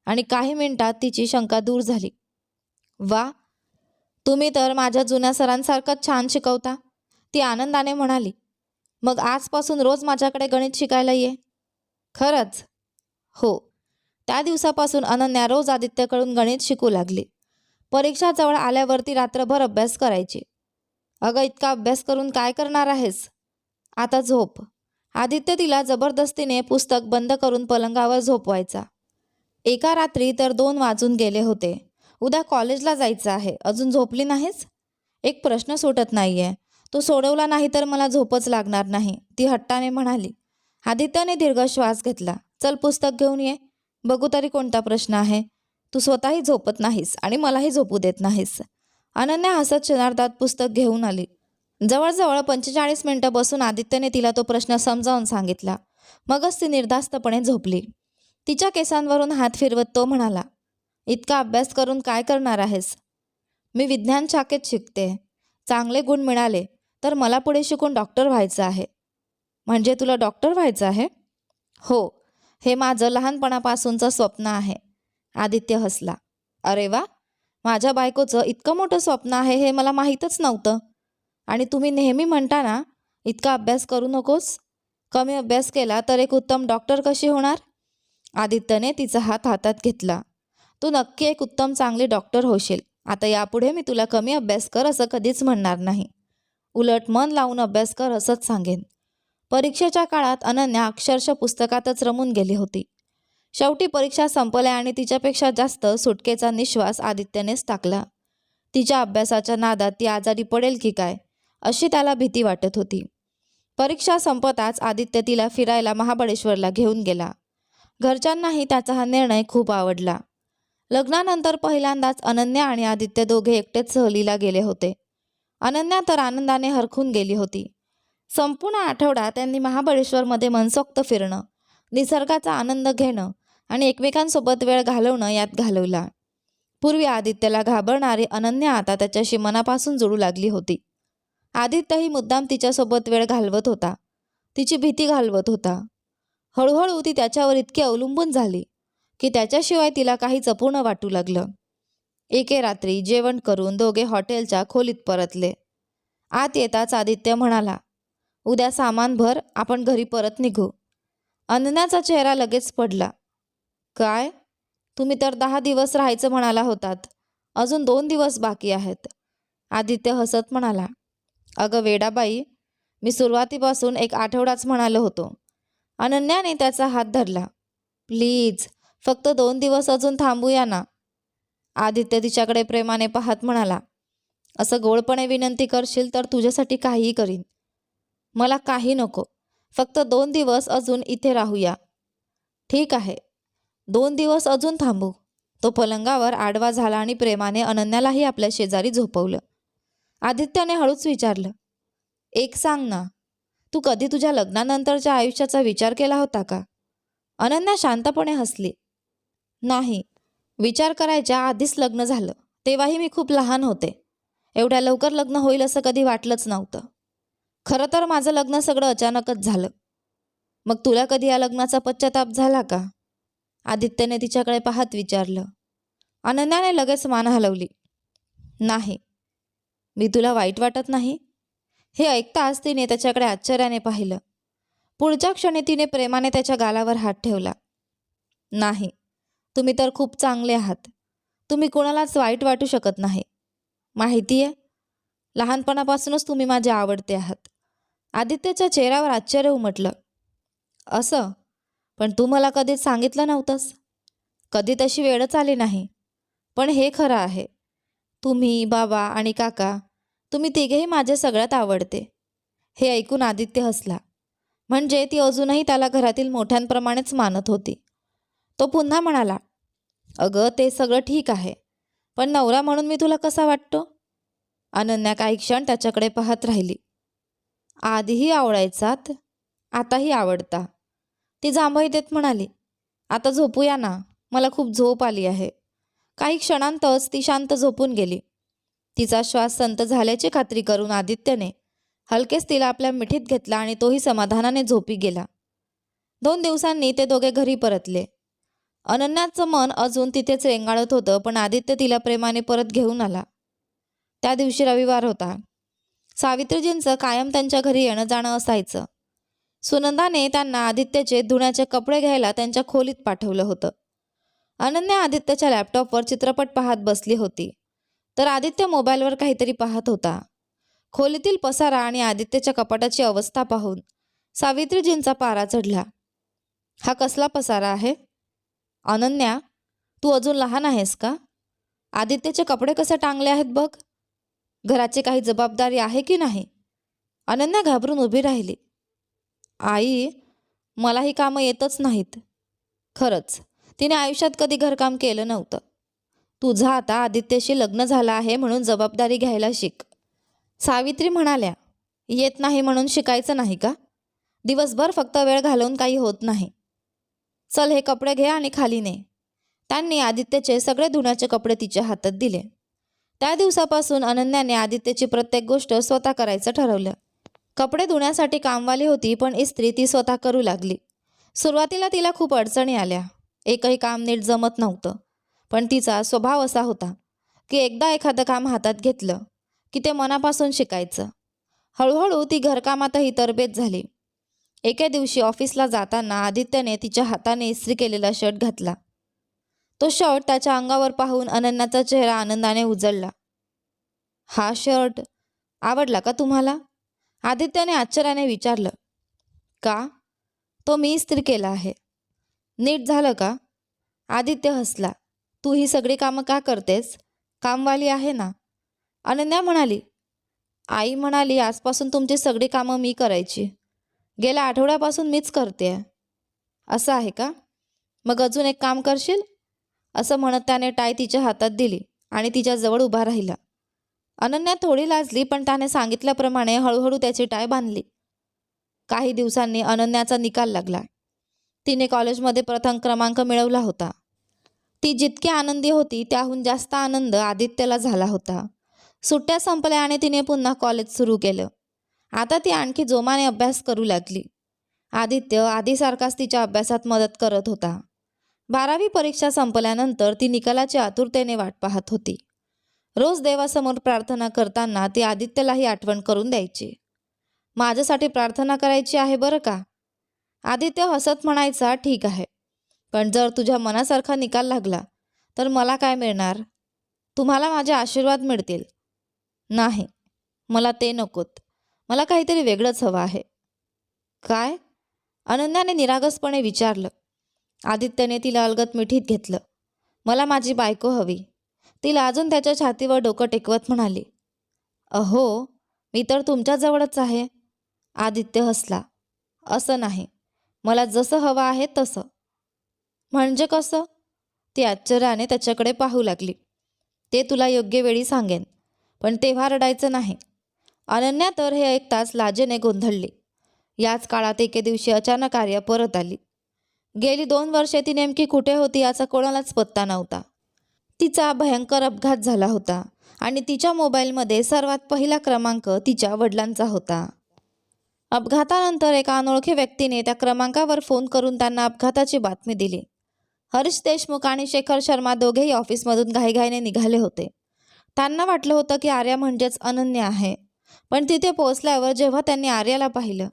आणि काही मिनिटात तिची शंका दूर झाली. वा, तुम्ही तर माझ्या जुन्या सरांसारखंच छान शिकवता, ती आनंदाने म्हणाली. मग आजपासून रोज माझ्याकडे गणित शिकायला ये. खरंच? हो. त्या दिवसापासून अनन्या रोज आदित्यकडून गणित शिकू लागली. परीक्षा जवळ आल्यावरती रात्रभर अभ्यास करायची. अगं, इतका अभ्यास करून काय करणार आहेस? आता झोप. आदित्य तिला जबरदस्तीने पुस्तक बंद करून पलंगावर झोपवायचा. एका रात्री तर 2 वाजून गेले होते. उद्या कॉलेजला जायचं आहे, अजून झोपली नाहीस? एक प्रश्न सुटत नाहीये. तो सोडवला नाही तर मला झोपच लागणार नाही, ती हट्टाने म्हणाली. आदित्यने दीर्घ श्वास घेतला. चल पुस्तक घेऊन ये, बघू तरी कोणता प्रश्न आहे. तू स्वतःही झोपत नाहीस आणि मलाही झोपू देत नाहीस. अनन्या हसत क्षणार्धात पुस्तक घेऊन आली. जवळजवळ 45 मिनिटं बसून आदित्यने तिला तो प्रश्न समजावून सांगितला. मगच ती निर्धास्तपणे झोपली. तिच्या केसांवरून हात फिरवत तो म्हणाला, इतका अभ्यास करून काय करणार आहेस? मी विज्ञान शाखेत शिकते. चांगले गुण मिळाले तर मला पुढे शिकून डॉक्टर व्हायचं आहे. म्हणजे तुला डॉक्टर व्हायचं आहे? हो, हे माझं लहानपणापासूनचं स्वप्न आहे. आदित्य हसला. अरे वा, माझ्या बायकोचं इतकं मोठं स्वप्न आहे हे मला माहीतच नव्हतं. आणि तुम्ही नेहमी म्हणता ना, इतका अभ्यास करू नकोस. कमी अभ्यास केला तर एक उत्तम डॉक्टर कशी होणार? आदित्यने तिचा हात हातात घेतला. तू नक्की एक उत्तम चांगली डॉक्टर होशील. आता यापुढे मी तुला कमी अभ्यास कर असं कधीच म्हणणार नाही. उलट मन लावून अभ्यास कर असंच सांगेन. परीक्षेच्या काळात अनन्या अक्षरशः पुस्तकातच रमून गेली होती. शेवटी परीक्षा संपल्या आणि तिच्यापेक्षा जास्त सुटकेचा निश्वास आदित्यनेच टाकला. तिच्या अभ्यासाच्या नादात ती आजारी पडेल की काय अशी त्याला भीती वाटत होती. परीक्षा संपताच आदित्य तिला फिरायला महाबळेश्वरला घेऊन गेला. घरच्यांनाही त्याचा हा निर्णय खूप आवडला. लग्नानंतर पहिल्यांदाच अनन्या आणि आदित्य दोघे एकटेच सहलीला गेले होते. अनन्या तर आनंदाने हरखून गेली होती. संपूर्ण आठवडा त्यांनी महाबळेश्वरमध्ये मनसोक्त फिरणं, निसर्गाचा आनंद घेणं आणि एकमेकांसोबत वेळ घालवणं यात घालवला. पूर्वी आदित्यला घाबरणारी अनन्या आता त्याच्याशी मनापासून जुळू लागली होती. आदित्यही मुद्दाम तिच्यासोबत वेळ घालवत होता, तिची भीती घालवत होता. हळूहळू ती त्याच्यावर इतकी अवलंबून झाली की त्याच्याशिवाय तिला काहीच अपूर्ण वाटू लागलं. एके रात्री जेवण करून दोघे हॉटेलच्या खोलीत परतले. आत येताच आदित्य म्हणाला, उद्या सामान भर, आपण घरी परत निघू. अनन्याचा चेहरा लगेच पडला. काय? तुम्ही तर 10 दिवस राहायचं म्हणाला होतात, अजून 2 दिवस बाकी आहेत. आदित्य हसत म्हणाला, अगं वेडाबाई, मी सुरुवातीपासून 1 आठवडाच म्हणालो होतो. अनन्याने त्याचा हात धरला. प्लीज, फक्त 2 दिवस अजून थांबूया ना. आदित्य तिच्याकडे प्रेमाने पाहत म्हणाला, असं गोडपणे विनंती करशील तर तुझ्यासाठी काहीही करीन. मला काही नको, फक्त 2 दिवस अजून इथे राहूया. ठीक आहे, 2 दिवस अजून थांबू. तो पलंगावर आडवा झाला आणि प्रेमाने अनन्यालाही आपल्या शेजारी झोपवलं. आदित्यने हळूच विचारलं, एक सांग ना, तू कधी तुझ्या लग्नानंतरच्या आयुष्याचा विचार केला होता का? अनन्या शांतपणे हसली. नाही, विचार करायच्या आधीच लग्न झालं. तेव्हाही मी खूप लहान होते. एवढ्या लवकर लग्न होईल असं कधी वाटलंच नव्हतं. खरं तर माझं लग्न सगळं अचानकच झालं. मग तुला कधी या लग्नाचा पश्चाताप झाला का? आदित्यने तिच्याकडे पाहत विचारलं. अनन्याने लगेच मान हलवली. नाही. मी तुला वाईट वाटत नाही? हे ऐकताच तिने त्याच्याकडे आश्चर्याने पाहिलं. पुढच्या क्षणी तिने प्रेमाने त्याच्या गालावर हात ठेवला. नाही, तुम्ही तर खूप चांगले आहात. तुम्ही कोणालाच वाईट वाटू शकत नाही. माहिती आहे, लहानपणापासूनच तुम्ही माझे आवडते आहात. आदित्यच्या चेहऱ्यावर आश्चर्य उमटलं. असं? पण तू मला कधीच सांगितलं नव्हतंस. कधी तशी वेळच आली नाही. पण हे खरं आहे, तुम्ही, बाबा आणि काका, तुम्ही तिघेही माझे सगळ्यात आवडते. हे ऐकून आदित्य हसला. म्हणजे ती अजूनही त्याला घरातील मोठ्यांप्रमाणेच मानत होती. तो पुन्हा म्हणाला, अगं ते सगळं ठीक आहे, पण नवरा म्हणून मी तुला कसा वाटतो? अनन्या काही क्षण त्याच्याकडे पाहत राहिली. आधीही आवडायचात, आताही आवडता. ती जांभई देत म्हणाली, आता झोपूया ना, मला खूप झोप आली आहे. काही क्षणांतच ती शांत झोपून गेली. तिचा श्वास संत झाल्याची खात्री करून आदित्यने हलकेच तिला आपल्या मिठीत घेतला आणि तोही समाधानाने झोपी गेला. 2 दिवसांनी ते दोघे घरी परतले. अनन्याचं मन अजून तिथेच रेंगाळत होतं, पण आदित्य तिला प्रेमाने परत घेऊन आला. त्या दिवशी रविवार होता. सावित्रीजींचं कायम त्यांच्या घरी येणं जाणं असायचं. सुनंदाने त्यांना आदित्यचे धुण्याचे कपडे घ्यायला त्यांच्या खोलीत पाठवलं होतं. अनन्या आदित्यच्या लॅपटॉपवर चित्रपट पाहत बसली होती, तर आदित्य मोबाईलवर काहीतरी पाहत होता. खोलीतील पसारा आणि आदित्यच्या कपाटाची अवस्था पाहून सावित्रीजींचा पारा चढला. हा कसला पसारा आहे? अनन्या, तू अजून लहान आहेस का? आदित्यचे कपडे कसे टांगले आहेत बघ. घराची काही जबाबदारी आहे की नाही? अनन्या घाबरून उभी राहिली. आई, मला ही कामं येतच नाहीत. खरंच तिने आयुष्यात कधी घरकाम केलं नव्हतं. तुझं आता आदित्यशी लग्न झालं आहे म्हणून जबाबदारी घ्यायला शिक. सावित्री म्हणाल्या, येत नाही म्हणून शिकायचं नाही का? दिवसभर फक्त वेळ घालवून काही होत नाही. चल, हे कपडे घे आणि खाली ने. त्यांनी आदित्यचे सगळे धुण्याचे कपडे तिच्या हातात दिले. त्या दिवसापासून अनन्याने आदित्यची प्रत्येक गोष्ट स्वतः करायचं ठरवलं. कपडे धुण्यासाठी कामवाली होती, पण इस्त्री ती स्वतः करू लागली. सुरुवातीला तिला खूप अडचणी आल्या. एकही काम नीट जमत नव्हतं. पण तिचा स्वभाव असा होता की एकदा एखादं काम हातात घेतलं की ते मनापासून शिकायचं. हळूहळू ती घरकामातही तरबेज झाली. एके दिवशी ऑफिसला जाताना आदित्यने तिच्या हाताने इस्त्री केलेला शर्ट घातला. तो शर्ट त्याच्या अंगावर पाहून अनन्याचा चेहरा आनंदाने उजळला. हा शर्ट आवडला का तुम्हाला? आदित्यने आश्चर्याने विचारलं. का? तो मी इस्त्री केला आहे. नीट झालं का? आदित्य हसला. तू ही सगळी कामं का करतेस? कामवाली आहे ना. अनन्या म्हणाली, आई म्हणाली आजपासून तुमची सगळी कामं मी करायची. गेल्या आठवड्यापासून मीच करते. असं आहे का? मग अजून एक काम करशील? असं म्हणत त्याने टाय तिच्या हातात दिली आणि तिच्याजवळ उभा राहिला. अनन्या थोडी लाजली, पण त्याने सांगितल्याप्रमाणे हळूहळू त्याची टाय बांधली. काही दिवसांनी अनन्याचा निकाल लागला. तिने कॉलेजमध्ये प्रथम क्रमांक मिळवला होता. ती जितकी आनंदी होती त्याहून जास्त आनंद आदित्यला झाला होता. सुट्ट्या संपल्या आणि तिने पुन्हा कॉलेज सुरू केलं. आता ती आणखी जोमाने अभ्यास करू लागली. आदित्य आधीसारखाच तिच्या अभ्यासात मदत करत होता. 12वी परीक्षा संपल्यानंतर ती निकालाची आतुरतेने वाट पाहत होती. रोज देवासमोर प्रार्थना करताना ती आदित्यलाही आठवण करून द्यायची. माझ्यासाठी प्रार्थना करायची आहे बरं का? आदित्य हसत म्हणायचा, ठीक आहे, पण जर तुझ्या मनासारखा निकाल लागला तर मला काय मिळणार? तुम्हाला माझे आशीर्वाद मिळतील. नाही, मला ते नकोत. मला काहीतरी वेगळंच हवं आहे. काय? अनन्याने निरागसपणे विचारलं. आदित्यने तिला अलगद मिठीत घेतलं. मला माझी बायको हवी. तिला अजून त्याच्या छातीवर डोकं टेकवत म्हणाली. अहो, मी तर तुमच्याजवळच आहे. आदित्य हसला. असं नाही, मला जसं हवं आहे तसं. म्हणजे कसं? ती आश्चर्याने त्याच्याकडे पाहू लागली. ते तुला योग्य वेळी सांगेन, पण तेव्हा रडायचं नाही. अनन्या तर हे ऐकताच लाजेने गोंधळली. याच काळात एके दिवशी अचानक आर्या परत आली. गेली 2 वर्षे ती नेमकी कुठे होती याचा कोणालाच पत्ता नव्हता. तिचा भयंकर अपघात झाला होता आणि तिच्या मोबाईलमध्ये सर्वात पहिला क्रमांक तिच्या वडिलांचा होता. अपघातानंतर एका अनोळखी व्यक्तीने त्या क्रमांकावर फोन करून त्यांना अपघाताची बातमी दिली. हरीश देशमुख आणि शेखर शर्मा दोघेही ऑफिसमधून घाईघाईने निघाले होते. त्यांना वाटलं होतं की आर्या म्हणजेच अनन्या आहे. पण तिथे पोहोचल्यावर जेव्हा त्यांनी आर्याला पाहिलं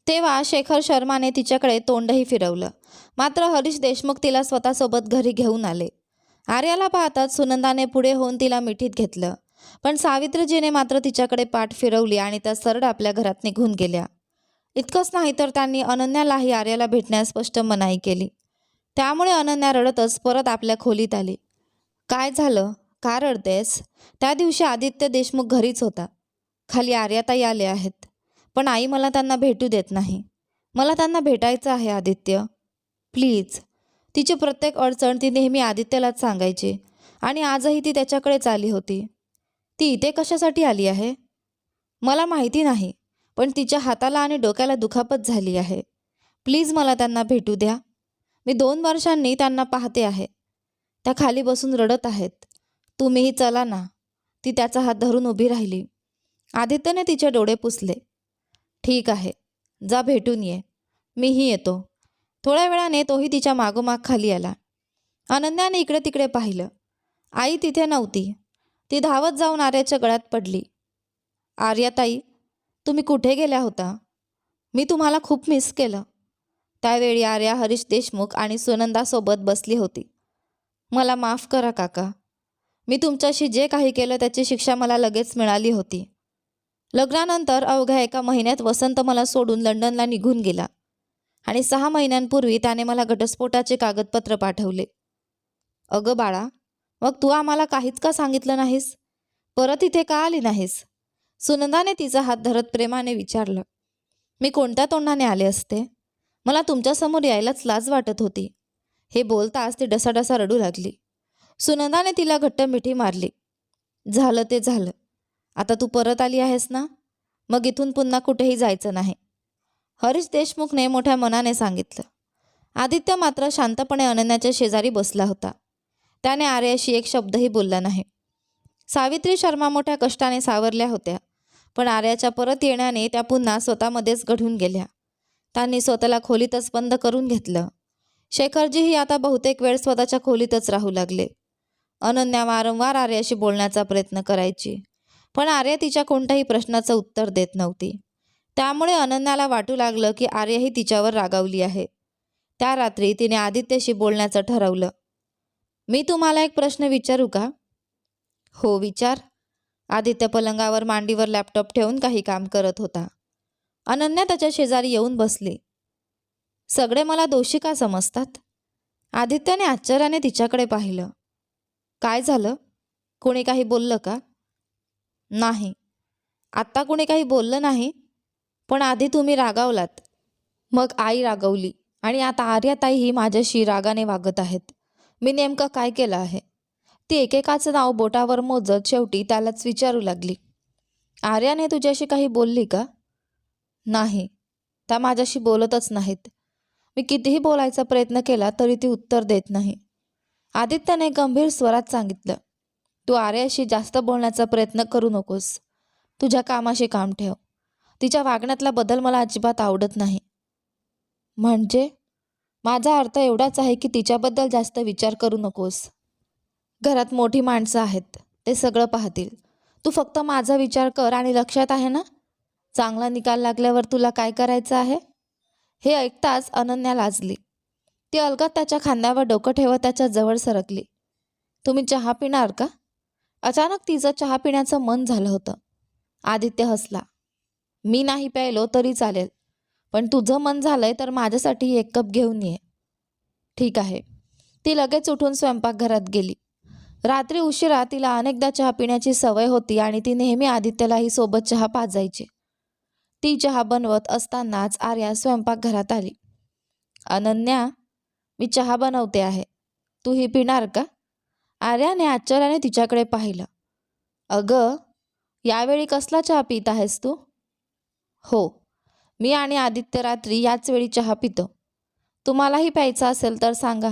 तेव्हा शेखर शर्माने तिच्याकडे तोंडही फिरवलं. मात्र हरीश देशमुख तिला स्वतःसोबत घरी घेऊन आले. आर्याला पाहताच सुनंदाने पुढे होऊन तिला मिठीत घेतलं. पण सावित्रीजीने मात्र तिच्याकडे पाठ फिरवली आणि त्या सरळ आपल्या घरात निघून गेल्या. इतकंच नाही तर त्यांनी अनन्यालाही आर्याला भेटण्यास स्पष्ट मनाई केली. त्यामुळे अनन्या रडतच परत आपल्या खोलीत आली. काय झालं? का रडतेस? त्या दिवशी आदित्य देशमुख घरीच होता. खाली आर्याताई आले आहेत, पण आई मला त्यांना भेटू देत नाही. मला त्यांना भेटायचं आहे आदित्य, प्लीज. तिची प्रत्येक अडचण ती नेहमी आदित्यलाच सांगायची आणि आजही ती त्याच्याकडेच आली होती. ती इथे कशासाठी आली आहे? मला माहिती नाही, पण तिच्या हाताला आणि डोक्याला दुखापत झाली आहे. प्लीज मला त्यांना भेटू द्या. मी 2 वर्षांनी त्यांना पाहते आहे. त्या खाली बसून रडत आहेत. तुम्हीही चला ना. ती त्याचा हात धरून उभी राहिली. आदित्यने तिचे डोळे पुसले. ठीक आहे, जा भेटून ये. मीही येतो. थोड्या वेळाने तोही तिच्या मागोमाग खाली आला. अनन्याने इकडे तिकडे पाहिलं. आई तिथे नव्हती. ती धावत जाऊन आर्याच्या गळ्यात पडली. आर्याताई, तुम्ही कुठे गेल्या होता? मी तुम्हाला खूप मिस केलं. त्यावेळी आर्या हरीश देशमुख आणि सुनंदासोबत बसली होती. मला माफ करा काका. मी तुमच्याशी जे काही केलं त्याची शिक्षा मला लगेच मिळाली होती. लग्नानंतर अवघ्या एका महिन्यात वसंत मला सोडून लंडनला निघून गेला आणि 6 महिन्यांपूर्वी त्याने मला घटस्फोटाचे कागदपत्र पाठवले. अगं बाळा, मग तू आम्हाला काहीच का सांगितलं नाहीस? परत इथे का आली नाहीस? सुनंदाने तिचा हात धरत प्रेमाने विचारलं. मी कोणत्या तोंडाने आले असते? मला तुमच्यासमोर यायलाच लाज वाटत होती. हे बोलताच ती डसाडसा रडू लागली. सुनंदाने तिला घट्ट मिठी मारली. झालं ते झालं. आता तू परत आली आहेस ना, मग इथून पुन्हा कुठेही जायचं नाही, हरीश देशमुखने मोठ्या मनाने सांगितलं. आदित्य मात्र शांतपणे अनन्याच्या शेजारी बसला होता. त्याने आर्याशी एक शब्दही बोलला नाही. सावित्री शर्मा मोठ्या कष्टाने सावरल्या होत्या, पण आर्याच्या परत येण्याने त्या पुन्हा स्वतःमध्येच गढून गेल्या. त्यांनी स्वतःला खोलीतच बंद करून घेतलं. शेखरजीही आता बहुतेक वेळ स्वतःच्या खोलीतच राहू लागले. अनन्या वारंवार आर्याशी बोलण्याचा प्रयत्न करायची, पण आर्या तिच्या कोणत्याही प्रश्नाचं उत्तर देत नव्हती. त्यामुळे अनन्याला वाटू लागलं की आर्याही तिच्यावर रागावली आहे. त्या रात्री तिने आदित्यशी बोलण्याचं ठरवलं. मी तुम्हाला एक प्रश्न विचारू का? हो विचार. आदित्य पलंगावर मांडीवर लॅपटॉप ठेवून काही काम करत होता. अनन्या त्याच्या शेजारी येऊन बसली. सगळे मला दोषी का समजतात? आदित्यने आश्चर्याने तिच्याकडे पाहिलं. काय झालं? कोणी काही बोललं का? नाही, आत्ता कोणी काही बोललं नाही, पण आधी तुम्ही रागावलात, मग आई रागवली आणि आता आर्याताईही माझ्याशी रागाने वागत आहेत. मी नेमकं काय केलं आहे? ती एकेकाचं नाव बोटावर मोजत शेवटी त्यालाच विचारू लागली. आर्याने तुझ्याशी काही बोलली का? नाही, त्या माझ्याशी बोलतच नाहीत. मी कितीही बोलायचा प्रयत्न केला तरी ती उत्तर देत नाही. आदित्यने गंभीर स्वरात सांगितलं. तू आर्याशी जास्त बोलण्याचा प्रयत्न करू नकोस. तुझ्या कामाशी काम ठेव. तिच्या वागण्यातला बदल मला अजिबात आवडत नाही. म्हणजे? माझा अर्थ एवढाच आहे की तिच्याबद्दल जास्त विचार करू नकोस. घरात मोठी माणसं आहेत, ते सगळं पाहतील. तू फक्त माझा विचार कर आणि लक्षात आहे ना, चांगला निकाल लागल्यावर तुला काय करायचं आहे? हे ऐकताच अनन्या लाजली. ती अलगद त्याच्या खांद्यावर डोकं ठेवत त्याच्या जवळ सरकली. तुम्ही चहा पिणार का? अचानक तिचं चहा पिण्याचं मन झालं होतं. आदित्य हसला. मी नाही प्यायलो तरी चालेल, पण तुझं मन झालंय तर माझ्यासाठी 1 कप घेऊन ये. ठीक आहे. ती लगेच उठून स्वयंपाकघरात गेली. रात्री उशिरा तिला अनेकदा चहा पिण्याची सवय होती आणि ती नेहमी आदित्यलाही सोबत चहा पाजायची. ती चहा बनवत असतानाच आर्या स्वयंपाकघरात आली. अनन्या, मी चहा बनवते आहे, तू ही पिणार का? आर्याने आश्चर्याने तिच्याकडे पाहिलं. अगं, यावेळी कसला चहा पित आहेस तू? हो, मी आणि आदित्य रात्री याच वेळी चहा पितो. तुम्हालाही प्यायचा असेल तर सांगा,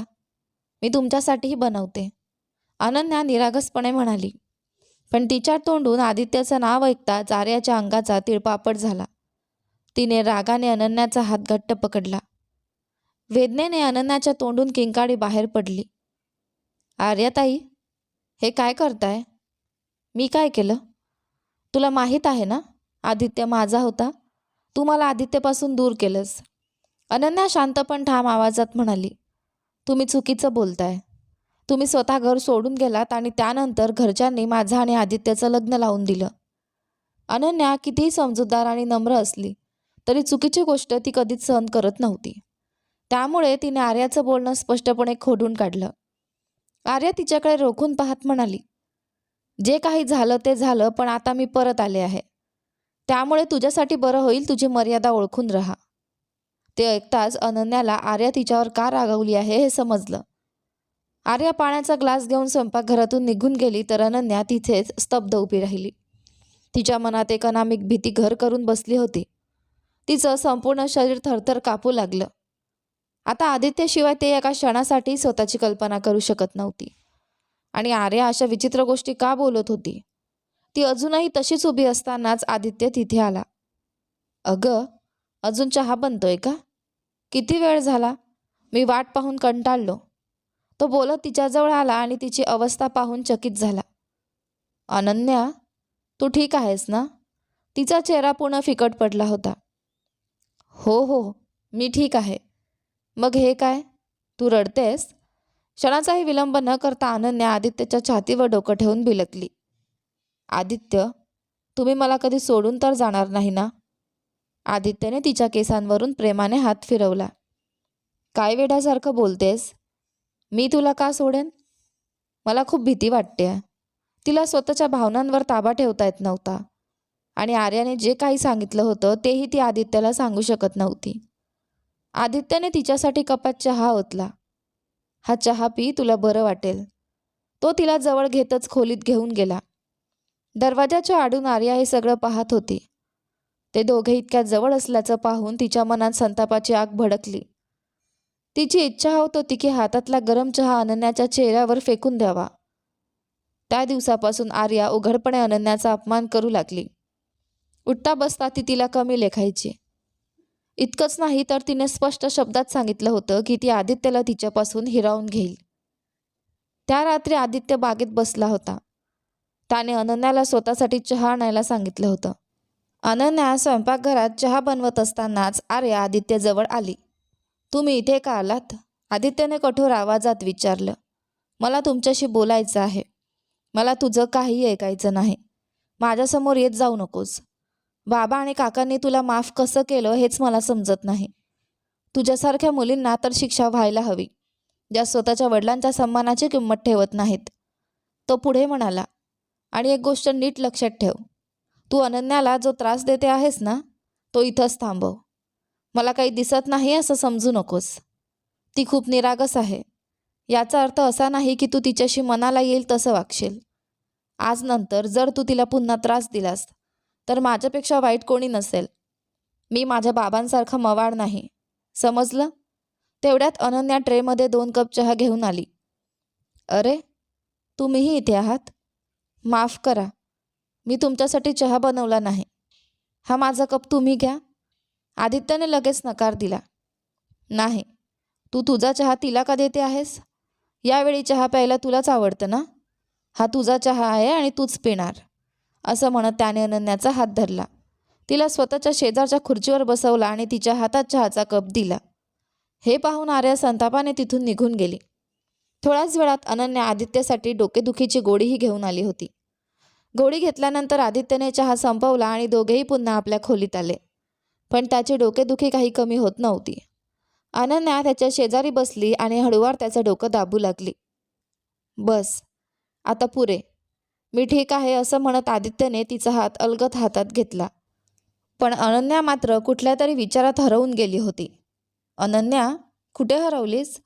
मी तुमच्यासाठीही बनवते, अनन्या निरागसपणे म्हणाली. पण तिच्या तोंडून आदित्यचं नाव ऐकताच आर्याच्या अंगाचा तिळपापड झाला. तिने रागाने अनन्याचा हात घट्ट पकडला. वेदनेने अनन्याच्या तोंडून किंकाळी बाहेर पडली. आर्याताई, हे काय करताय? मी काय केलं? तुला माहीत आहे ना, आदित्य माझा होता. तू मला आदित्यपासून दूर केलंस. अनन्या शांत पण ठाम आवाजात म्हणाली. तुम्ही चुकीचं बोलताय. तुम्ही स्वतः घर सोडून गेलात आणि त्यानंतर घरच्यांनी माझं आणि आदित्यचं लग्न लावून दिलं. अनन्या कितीही समजूतदार आणि नम्र असली तरी चुकीची गोष्ट ती कधीच सहन करत नव्हती. त्यामुळे तिने आर्याचं बोलणं स्पष्टपणे खोडून काढलं. आर्या तिच्याकडे रोखून पाहत म्हणाली. जे काही झालं ते झालं, पण आता मी परत आले आहे. त्यामुळे तुझ्यासाठी बरं होईल तुझी मर्यादा ओळखून राहा. ते ऐकताच अनन्याला आर्या तिच्यावर का रागावली आहे हे समजलं. आर्या पाण्याचा ग्लास घेऊन स्वयंपाकघरातून निघून गेली तर अनन्या तिथेच स्तब्ध उभी राहिली. तिच्या मनात एक अनामिक भीती घर करून बसली होती. तिचं संपूर्ण शरीर थरथर कापू लागलं. आता आदित्यशिवाय ते एका क्षणासाठी स्वतःची कल्पना करू शकत नव्हती. आणि आर्या अशा विचित्र गोष्टी का बोलत होती? ती अजूनही तशीच उभी असतानाच आदित्य तिथे आला. अगं, अजून चहा बनतोय का? किती वेळ झाला? मी वाट पाहून कंटाळलो. तो बोलत तिच्याजवळ आला आणि तिची अवस्था पाहून चकित झाला. अनन्या, तू ठीक आहेस ना? तिचा चेहरा पूर्ण फिकट पडला होता. हो हो, मी ठीक आहे. मग हे काय? तू रडतेस? क्षणाचाही विलंब न करता अनन्या आदित्यच्या छातीवर डोकं ठेवून बिलकली. आदित्य, तुम्ही मला कधी सोडून तर जाणार नाही ना? आदित्यने तिच्या केसांवरून प्रेमाने हात फिरवला. काय वेड्यासारखं बोलतेस? मी तुला का सोडेन? मला खूप भीती वाटते. तिला स्वतःच्या भावनांवर ताबा ठेवता येत नव्हता आणि आर्याने जे काही सांगितलं होतं तेही ती आदित्यला सांगू शकत नव्हती. आदित्यने तिच्यासाठी कपात चहा ओतला. हा चहा पी, तुला बरं वाटेल. तो तिला जवळ घेतच खोलीत घेऊन गेला. दरवाजाच्या आडून आर्या हे सगळं पाहत होती. ते दोघे इतक्या जवळ असल्याचं पाहून तिच्या मनात संतापाची आग भडकली. तिची इच्छा होत होती की हातातला गरम चहा अनन्याच्या चेहऱ्यावर फेकून द्यावा. त्या दिवसापासून आर्या उघडपणे अनन्याचा अपमान करू लागली. उठता बसता ती तिला कमी लेखायची. इतकंच नाही तर तिने स्पष्ट शब्दात सांगितलं होतं की ती आदित्यला तिच्यापासून हिरावून घेईल. त्या रात्री आदित्य बागेत बसला होता. त्याने अनन्याला स्वतःसाठी चहा आणायला सांगितलं होतं. अनन्या स्वयंपाकघरात चहा बनवत असतानाच आर्या आदित्यजवळ आली. तुम्ही इथे का आलात? आदित्यने कठोर आवाजात विचारलं. मला तुमच्याशी बोलायचं आहे. मला तुझं काही ऐकायचं नाही. माझ्यासमोर येत जाऊ नकोस. बाबा आणि काकांनी तुला माफ कसं केलं हेच मला समजत नाही. तुझ्यासारख्या मुलींना तर शिक्षा व्हायला हवी, ज्या स्वतःच्या वडिलांच्या सन्मानाची किंमत ठेवत नाहीत. तो पुढे म्हणाला, आणि एक गोष्ट नीट लक्षात ठेव. तू अनन्याला जो त्रास देते आहेस ना, तो इथंच थांबव. मला काही दिसत नाही असं समजू नकोस. ती खूप निरागस आहे. याचा अर्थ असा नाही की तू तिच्याशी मनाला येईल तसं वागशील. आज नंतर जर तू तिला पुन्हा त्रास दिलास तर माझ्यापेक्षा वाईट कोणी नसेल. मी माझ्या बाबांसारखा मवाड नाही, समजलं? तेवढ्यात अनन्या ट्रेमध्ये 2 कप चहा घेऊन आली. अरे, तुम्हीही इथे आहात? माफ करा, मी तुमच्यासाठी चहा बनवला नाही. हा माझा कप तुम्ही घ्या. आदित्यने लगेच नकार दिला. नाही, तू तुझा चहा तिला का देते आहेस? यावेळी चहा प्यायला तुलाच आवडतं ना? हा तुझा चहा आहे आणि तूच पिणार. असं म्हणत त्याने अनन्याचा हात धरला. तिला स्वतःच्या शेजारच्या खुर्चीवर बसवला आणि तिच्या हातात चहाचा कप दिला. हे पाहून आर्या संतापाने तिथून निघून गेली. थोड्याच वेळात अनन्या आदित्यसाठी डोकेदुखीची गोळीही घेऊन आली होती. गोळी घेतल्यानंतर आदित्यने चहा संपवला आणि दोघेही पुन्हा आपल्या खोलीत आले. पण त्याची डोकेदुखी काही कमी होत नव्हती. अनन्या त्याच्या शेजारी बसली आणि हळूवार त्याचं डोकं दाबू लागली. बस, आता पुरे. मी ठीक आहे असं म्हणत आदित्यने तिचा हात अलगद हातात घेतला. पण अनन्या मात्र कुठल्या तरी विचारात हरवून गेली होती. अनन्या, कुठे हरवलीस?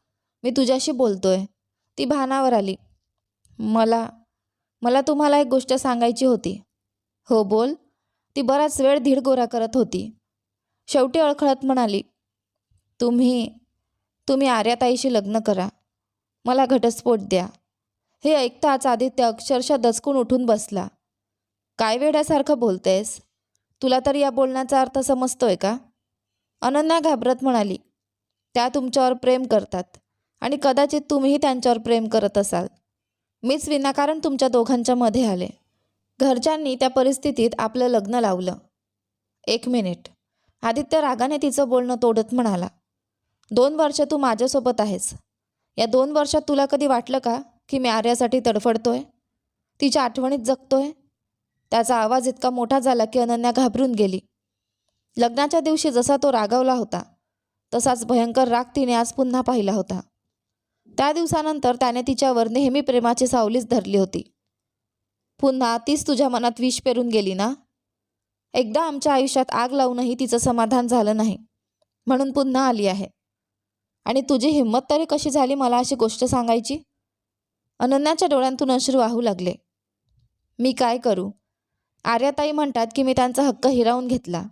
मी तुझ्याशी बोलतोय. ती भानावर आली. मला तुम्हाला एक गोष्ट सांगायची होती. हो बोल. ती बराच वेळ धीरगोरा करत होती. शेवटी अळखळत म्हणाली, तुम्ही आर्याताईशी लग्न करा. मला घटस्फोट द्या. हे ऐकताच आदित्य अक्षरशः दचकून उठून बसला. काय वेड्यासारखं बोलतेस? तुला तर या बोलण्याचा अर्थ समजतोय का? अनन्या घाबरत म्हणाली, त्या तुमच्यावर प्रेम करतात आणि कदाचित तुम्हीही त्यांच्यावर प्रेम करत असाल. मीच विनाकारण तुमच्या दोघांच्या मध्ये आले. घरच्यांनी त्या परिस्थितीत आपलं लग्न लावलं. 1 मिनिट. आदित्य रागाने तिचं बोलणं तोडत म्हणाला, 2 वर्ष तू माझ्यासोबत आहेस. या 2 वर्षात तुला कधी वाटलं का की मी आर्यासाठी तडफडतोय, तिच्या आठवणीत जगतोय? त्याचा आवाज इतका मोठा झाला की अनन्या घाबरून गेली. लग्नाच्या दिवशी जसा तो रागावला होता तसाच भयंकर राग तिने आज पुन्हा पाहिला होता. त्या दिवसानंतर त्याने तिच्यावर नेहमी प्रेमाची सावलीच धरली होती. पुन्हा तीच तुझ्या मनात विष पेरून गेली ना? एकदा आमच्या आयुष्यात आग लावूनही तिचं समाधान झालं नाही, म्हणून पुन्हा आली आहे. आणि तुझी हिंमत तरी कशी झाली मला अशी गोष्ट सांगायची? अनन्याच्या डोळ्यांतून अश्रू वाहू लागले. मी काय करू? आर्याताई म्हणतात की मी त्यांचा हक्क हिरावून घेतला.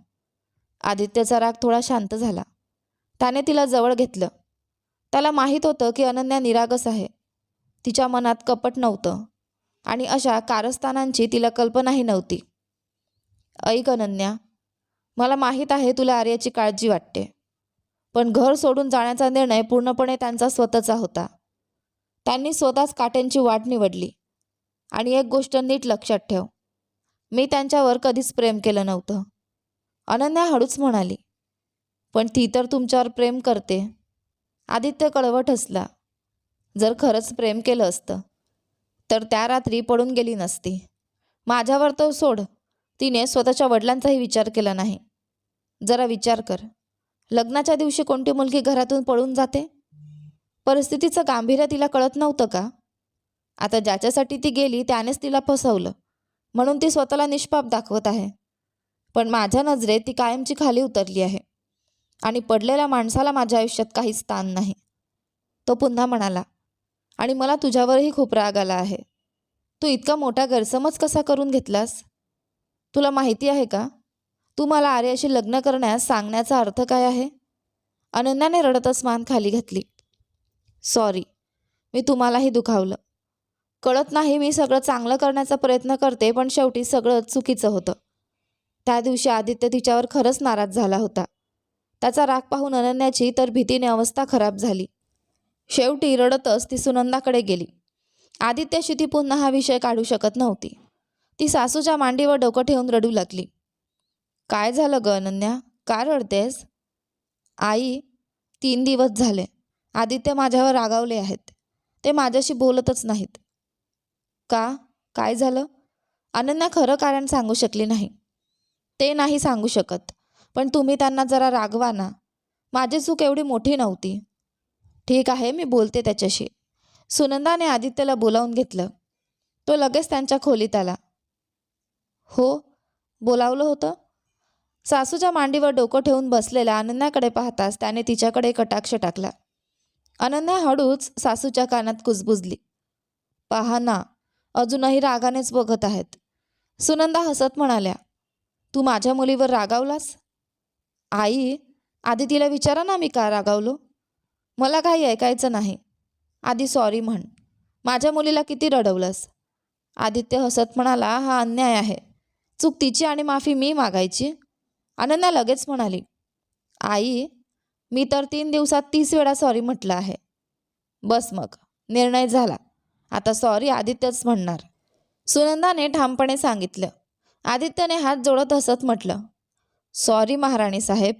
आदित्यचा राग थोडा शांत झाला. त्याने तिला जवळ घेतलं. त्याला माहीत होतं की अनन्या निरागस आहे. तिच्या मनात कपट नव्हतं आणि अशा कारस्थानांची तिला कल्पनाही नव्हती. ऐक अनन्या, मला माहीत आहे तुला आर्याची काळजी वाटते, पण घर सोडून जाण्याचा निर्णय पूर्णपणे त्यांचा स्वतःचा होता. त्यांनी स्वतःच काट्यांची वाट निवडली. आणि एक गोष्ट नीट लक्षात ठेव, मी त्यांच्यावर कधीच प्रेम केलं नव्हतं. अनन्या हळूच म्हणाली, पण ती तर तुमच्यावर प्रेम करते. आदित्य कळवट हसला. जर खरंच प्रेम केलं असतं तर त्या रात्री पडून गेली नसती. माझ्यावर तो सोड, तिने स्वतःच्या वडिलांचाही विचार केला नाही. जरा विचार कर, लग्नाच्या दिवशी कोणती मुलगी घरातून पळून जाते? परिस्थितीचं गांभीर्य तिला कळत नव्हतं का? आता ज्याच्यासाठी ती गेली त्यानेच तिला फसवलं, म्हणून ती स्वतःला निष्पाप दाखवत आहे. पण माझ्या नजरेत ती कायमची खाली उतरली आहे आणि पडलेल्या माणसाला माझ्या आयुष्यात काहीच स्थान नाही. तो पुन्हा म्हणाला, आणि मला तुझ्यावरही खूप राग आला आहे. तू इतका मोठा गैरसमज कसा करून घेतलास? तुला माहिती आहे का, तू मला आर्याशी लग्न करण्यास सांगण्याचा अर्थ काय आहे? अनन्याने रडतच मान खाली घातली. सॉरी, मी तुम्हालाही दुखावलं. कळत नाही, मी सगळं चांगलं करण्याचा प्रयत्न करते, पण शेवटी सगळं चुकीचं होतं. त्या दिवशी आदित्य तिच्यावर खरंच नाराज झाला होता. त्याचा राग पाहून अनन्याची तर भीतीने अवस्था खराब झाली. शेवटी रडतच ती सुनंदाकडे गेली. आदित्यशी ती पुन्हा हा विषय काढू शकत नव्हती. ती सासूच्या मांडीवर डोकं ठेवून रडू लागली. काय झालं ग अनन्या, का रडतेस? आई, 3 दिवस झाले आदित्य माझ्यावर रागावले आहेत. ते माझ्याशी बोलतच नाहीत. का? काय झालं? अनन्या खरं कारण सांगू शकली नाही. ते नाही सांगू शकत, पण तुम्ही त्यांना जरा रागवा ना. माझी चूक एवढी मोठी नव्हती. ठीक आहे, मी बोलते त्याच्याशी. सुनंदाने आदित्यला बोलावून घेतलं. तो लगेच त्यांच्या खोलीत आला. हो, बोलावलं होतं? सासूच्या मांडीवर डोकं ठेवून बसलेल्या अनन्याकडे पाहताच त्याने तिच्याकडे कटाक्ष टाकला. अनन्या हळूच सासूच्या कानात कुजबुजली. पहा ना, अजूनही रागानेच बघत आहेत. सुनंदा हसत म्हणाल्या, तू माझ्या मुलीवर रागावलास? आई, आधी तिला विचारा ना मी का रागावलो. मला काही ऐकायचं नाही. आधी सॉरी म्हण. माझ्या मुलीला किती रडवलंस? आदित्य हसत म्हणाला, हा अन्याय आहे. चूक तिची आणि माफी मी मागायची? अनन्या लगेच म्हणाली, आई, मी तर 3 दिवसात 30 वेळा सॉरी म्हटलं आहे. बस मग, निर्णय झाला. आता सॉरी आदित्यच म्हणणार. सुनंदाने ठामपणे सांगितलं. आदित्यने हात जोडत हसत म्हटलं, सॉरी महाराणी साहेब,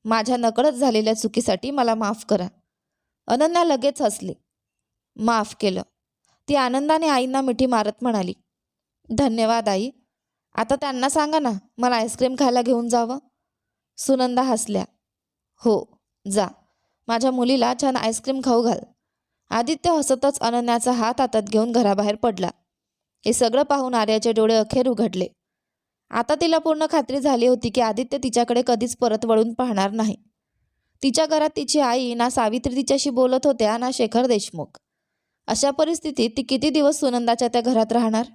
माझ्या नकळत झालेल्या चुकीसाठी मला माफ करा. अनन्या लगेच हसली. माफ केलं. ती आनंदाने आईंना मिठी मारत म्हणाली, धन्यवाद आई. आता त्यांना सांगा ना मला आईस्क्रीम खायला घेऊन जावं. सुनंदा हसल्या. हो, जा. माझ्या मुलीला छान आईस्क्रीम खाऊ घाल. आदित्य हसतच अनन्याचा हात हातात घेऊन घराबाहेर पडला. हे सगळं पाहून आर्याचे डोळे अखेर उघडले. आता तिला पूर्ण खात्री झाली होती की आदित्य तिच्याकडे कधीच परत वळून पाहणार नाही. तिच्या घरात तिची आई ना सावित्री तिच्याशी बोलत होत्या ना शेखर देशमुख. अशा परिस्थितीत ती किती दिवस सुनंदाच्या त्या घरात राहणार?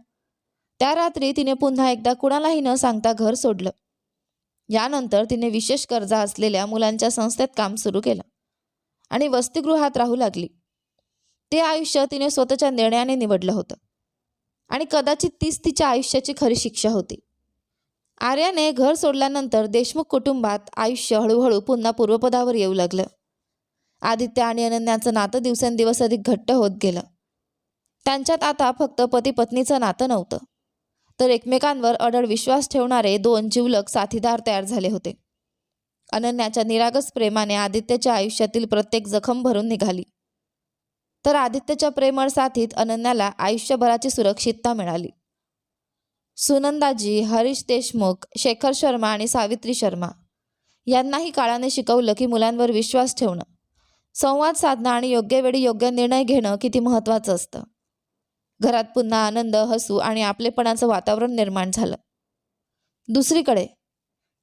त्या रात्री तिने पुन्हा एकदा कुणालाही न सांगता घर सोडलं. यानंतर तिने विशेष गरजा असलेल्या मुलांच्या संस्थेत काम सुरू केलं आणि वसतिगृहात राहू लागली. ते आयुष्य तिने स्वतःच्या निर्णयाने निवडलं होतं आणि कदाचित तीच तिच्या आयुष्याची खरी शिक्षा होती. आर्याने घर सोडल्यानंतर देशमुख कुटुंबात आयुष्य हळूहळू पुन्हा पूर्वपदावर येऊ लागलं. आदित्य आणि अनन्याचं नातं दिवसेंदिवस अधिक घट्ट होत गेलं. त्यांच्यात आता फक्त पती पत्नीचं नातं नव्हतं, तर एकमेकांवर अढळ विश्वास ठेवणारे 2 जिवलग साथीदार तयार झाले होते. अनन्याच्या निरागस प्रेमाने आदित्यच्या आयुष्यातील प्रत्येक जखम भरून निघाली, तर आदित्यच्या प्रेमळ साथीत अनन्याला आयुष्यभराची सुरक्षितता मिळाली. सुनंदाजी, हरीश देशमुख, शेखर शर्मा आणि सावित्री शर्मा यांनाही काळाने शिकवलं की मुलांवर विश्वास ठेवणं, संवाद साधणं आणि योग्य वेळी योग्य निर्णय घेणं किती महत्त्वाचं असतं. घरात पुन्हा आनंद, हसू आणि आपलेपणाचं वातावरण निर्माण झालं. दुसरीकडे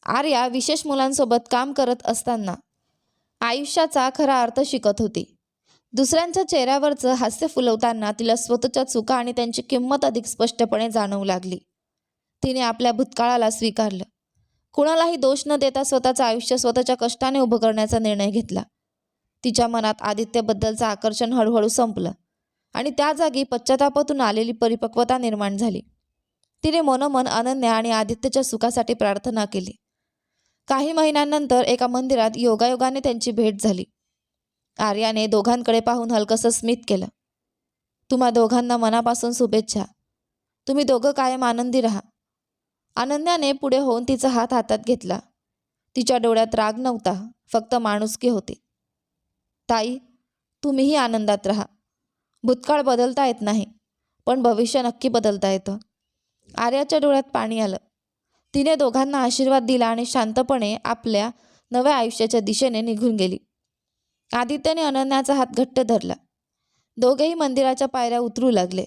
आर्या विशेष मुलांसोबत काम करत असताना आयुष्याचा खरा अर्थ शिकत होती. दुसऱ्यांच्या चेहऱ्यावरचं हास्य फुलवताना तिला स्वतःच्या चुका आणि त्यांची किंमत अधिक स्पष्टपणे जाणवू लागली. तिने आपल्या भूतकाळाला स्वीकारलं. कुणालाही दोष न देता स्वतःचं आयुष्य स्वतःच्या कष्टाने उभं करण्याचा निर्णय घेतला. तिच्या मनात आदित्यबद्दलचं आकर्षण हळूहळू संपलं आणि त्या जागी पश्चातापातून आलेली परिपक्वता निर्माण झाली. तिने मनोमन अनन्या आणि आदित्यच्या सुखासाठी प्रार्थना केली. काही महिन्यांनंतर एका मंदिरात योगायोगाने त्यांची भेट झाली. आर्याने दोघांकडे पाहून हलकसं स्मित केलं. तुम्हा दोघांना मनापासून शुभेच्छा. तुम्ही दोघं कायम आनंदी राहा. अनन्याने पुढे होऊन तिचा हात हातात घेतला. तिच्या डोळ्यात राग नव्हता, फक्त माणुसकी होती. ताई, तुम्हीही आनंदात राहा. भूतकाळ बदलता येत नाही, पण भविष्य नक्की बदलता येतं. आर्याच्या डोळ्यात पाणी आलं. तिने दोघांना आशीर्वाद दिला आणि शांतपणे आपल्या नव्या आयुष्याच्या दिशेने निघून गेली. आदित्यने अनन्याचा हात घट्ट धरला. दोघेही मंदिराच्या पायऱ्या उतरू लागले.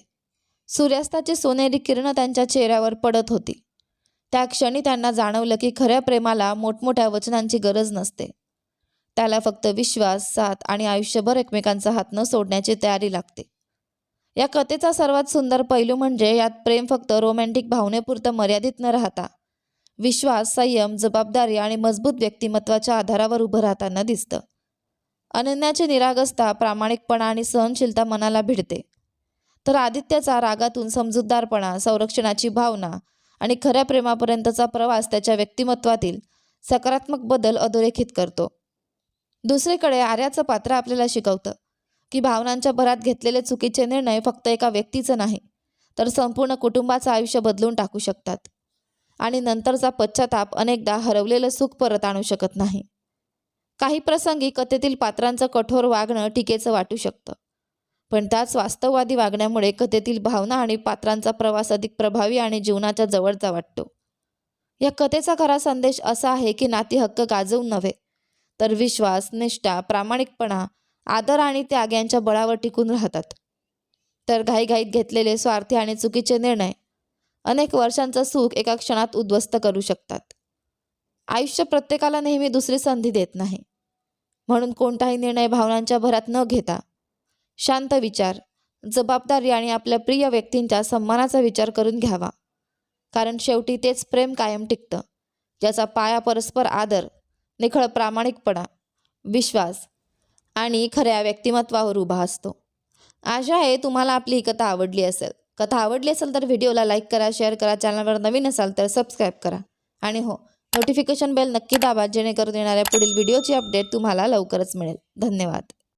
सूर्यास्ताची सोनेरी किरणं त्यांच्या चेहऱ्यावर पडत होती. त्या क्षणी त्यांना जाणवलं की खऱ्या प्रेमाला मोठमोठ्या वचनांची गरज नसते. त्याला फक्त विश्वास, साथ आणि आयुष्यभर एकमेकांचा हात न सोडण्याची तयारी लागते. या कथेचा सर्वात सुंदर पैलू म्हणजे यात प्रेम फक्त रोमॅन्टिक भावनेपुरतं मर्यादित न राहता विश्वास, संयम, जबाबदारी आणि मजबूत व्यक्तिमत्वाच्या आधारावर उभं राहताना दिसतं. अनन्याची निरागसता, प्रामाणिकपणा आणि सहनशीलता मनाला भिडते, तर आदित्यचा रागातून समजूतदारपणा, संरक्षणाची भावना आणि खऱ्या प्रेमापर्यंतचा प्रवास त्याच्या व्यक्तिमत्वातील सकारात्मक बदल अधोरेखित करतो. दुसरीकडे आर्याचं पात्र आपल्याला शिकवतं की भावनांच्या भरात घेतलेले चुकीचे निर्णय फक्त एका व्यक्तीचं नाही, तर संपूर्ण कुटुंबाचं आयुष्य बदलून टाकू शकतात आणि नंतरचा पश्चाताप अनेकदा हरवलेलं सुख परत आणू शकत नाही. काही प्रसंगी कथेतील पात्रांचं कठोर वागणं टीकेचं वाटू शकतं, पण त्याच वास्तववादी वागण्यामुळे कथेतील भावना आणि पात्रांचा प्रवास अधिक प्रभावी आणि जीवनाच्या जवळचा वाटतो. या कथेचा खरा संदेश असा आहे की नाती हक्क गाजवून नव्हे, तर विश्वास, निष्ठा, प्रामाणिकपणा, आदर आणि त्याग यांच्या बळावर टिकून राहतात. तर घाईघाईत घेतलेले स्वार्थी आणि चुकीचे निर्णय अनेक वर्षांचं सुख एका क्षणात उद्ध्वस्त करू शकतात. आयुष्य प्रत्येकाला नेहमी दुसरी संधी देत नाही. म्हणून कोणताही निर्णय भावनांच्या भरात न घेता शांत विचार, जबाबदारी आणि आपल्या प्रिय व्यक्तींच्या सन्मानाचा विचार करून घ्यावा. कारण शेवटी तेच प्रेम कायम टिकतं, ज्याचा पाया परस्पर आदर, निखळ प्रामाणिकपणा, विश्वास आणि खऱ्या व्यक्तिमत्वावर उभा असतो. आशा आहे तुम्हाला आपली ही कथा आवडली असेल. कथा आवडली असेल तर व्हिडिओला लाईक करा, शेअर करा, चॅनलवर नवीन असाल तर सबस्क्राईब करा आणि हो, नोटिफिकेशन बेल नक्की दाबा, जेणेकरून येणाऱ्या पुढील व्हिडिओची अपडेट तुम्हाला लवकरच मिळेल. धन्यवाद.